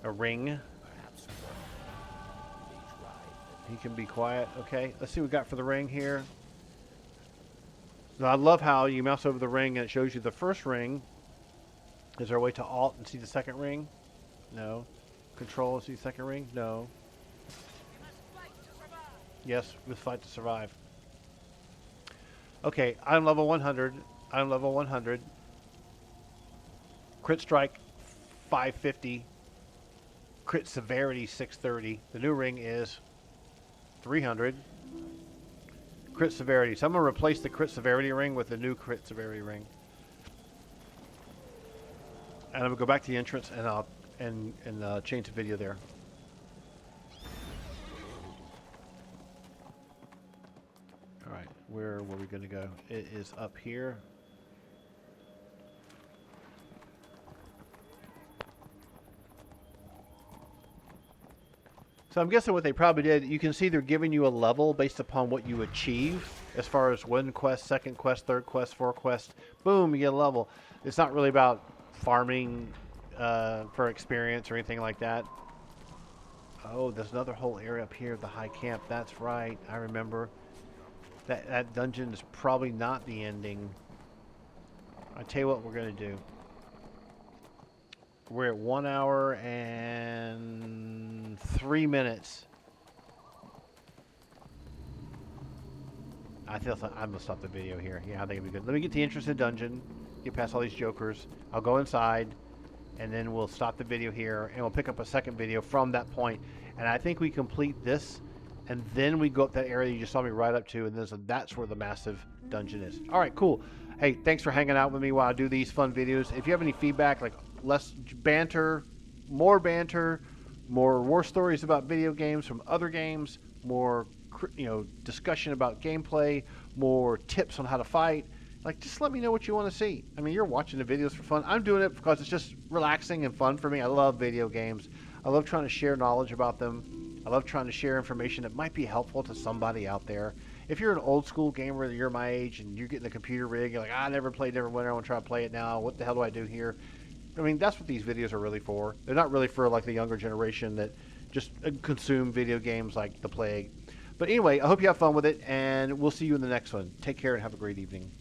S1: A ring. He can be quiet. Okay, let's see what we got for the ring here. So I love how you mouse over the ring and it shows you the first ring. Is there a way to alt and see the second ring? No. Control and see the second ring? No. Yes, with fight to survive. Okay, I'm level 100. I'm level 100. Crit strike 550. Crit severity 630. The new ring is 300. Crit severity. So I'm going to replace the crit severity ring with the new crit severity ring. And I'm going to go back to the entrance and I'll change the video there. Alright, where were we going to go? It is up here. So I'm guessing what they probably did, you can see they're giving you a level based upon what you achieve as far as one quest, second quest, third quest, fourth quest. Boom, you get a level. It's not really about farming for experience or anything like that. Oh, there's another whole area up here, the high camp. That's right, I remember. That dungeon is probably not the ending. I'll tell you what we're going to do. We're at 1 hour and 3 minutes. I'm going to stop the video here. Yeah, I think it'll be good. Let me get the entrance to the dungeon. Get past all these jokers. I'll go inside. And then we'll stop the video here. And we'll pick up a second video from that point. And I think we complete this. And then we go up that area you just saw me right up to. And that's where the massive dungeon is. All right, cool. Hey, thanks for hanging out with me while I do these fun videos. If you have any feedback, like less banter, more war stories about video games from other games, more discussion about gameplay, more tips on how to fight, like just let me know what you want to see. I mean, you're watching the videos for fun. I'm doing it because it's just relaxing and fun for me. I love video games. I love trying to share knowledge about them. I love trying to share information that might be helpful to somebody out there. If you're an old school gamer, you're my age, and you're getting a computer rig, you're like, I never played Neverwinter, I want to try to play it now. What the hell do I do here? I mean, that's what these videos are really for. They're not really for like the younger generation that just consume video games like the plague. But anyway, I hope you have fun with it, and we'll see you in the next one. Take care and have a great evening.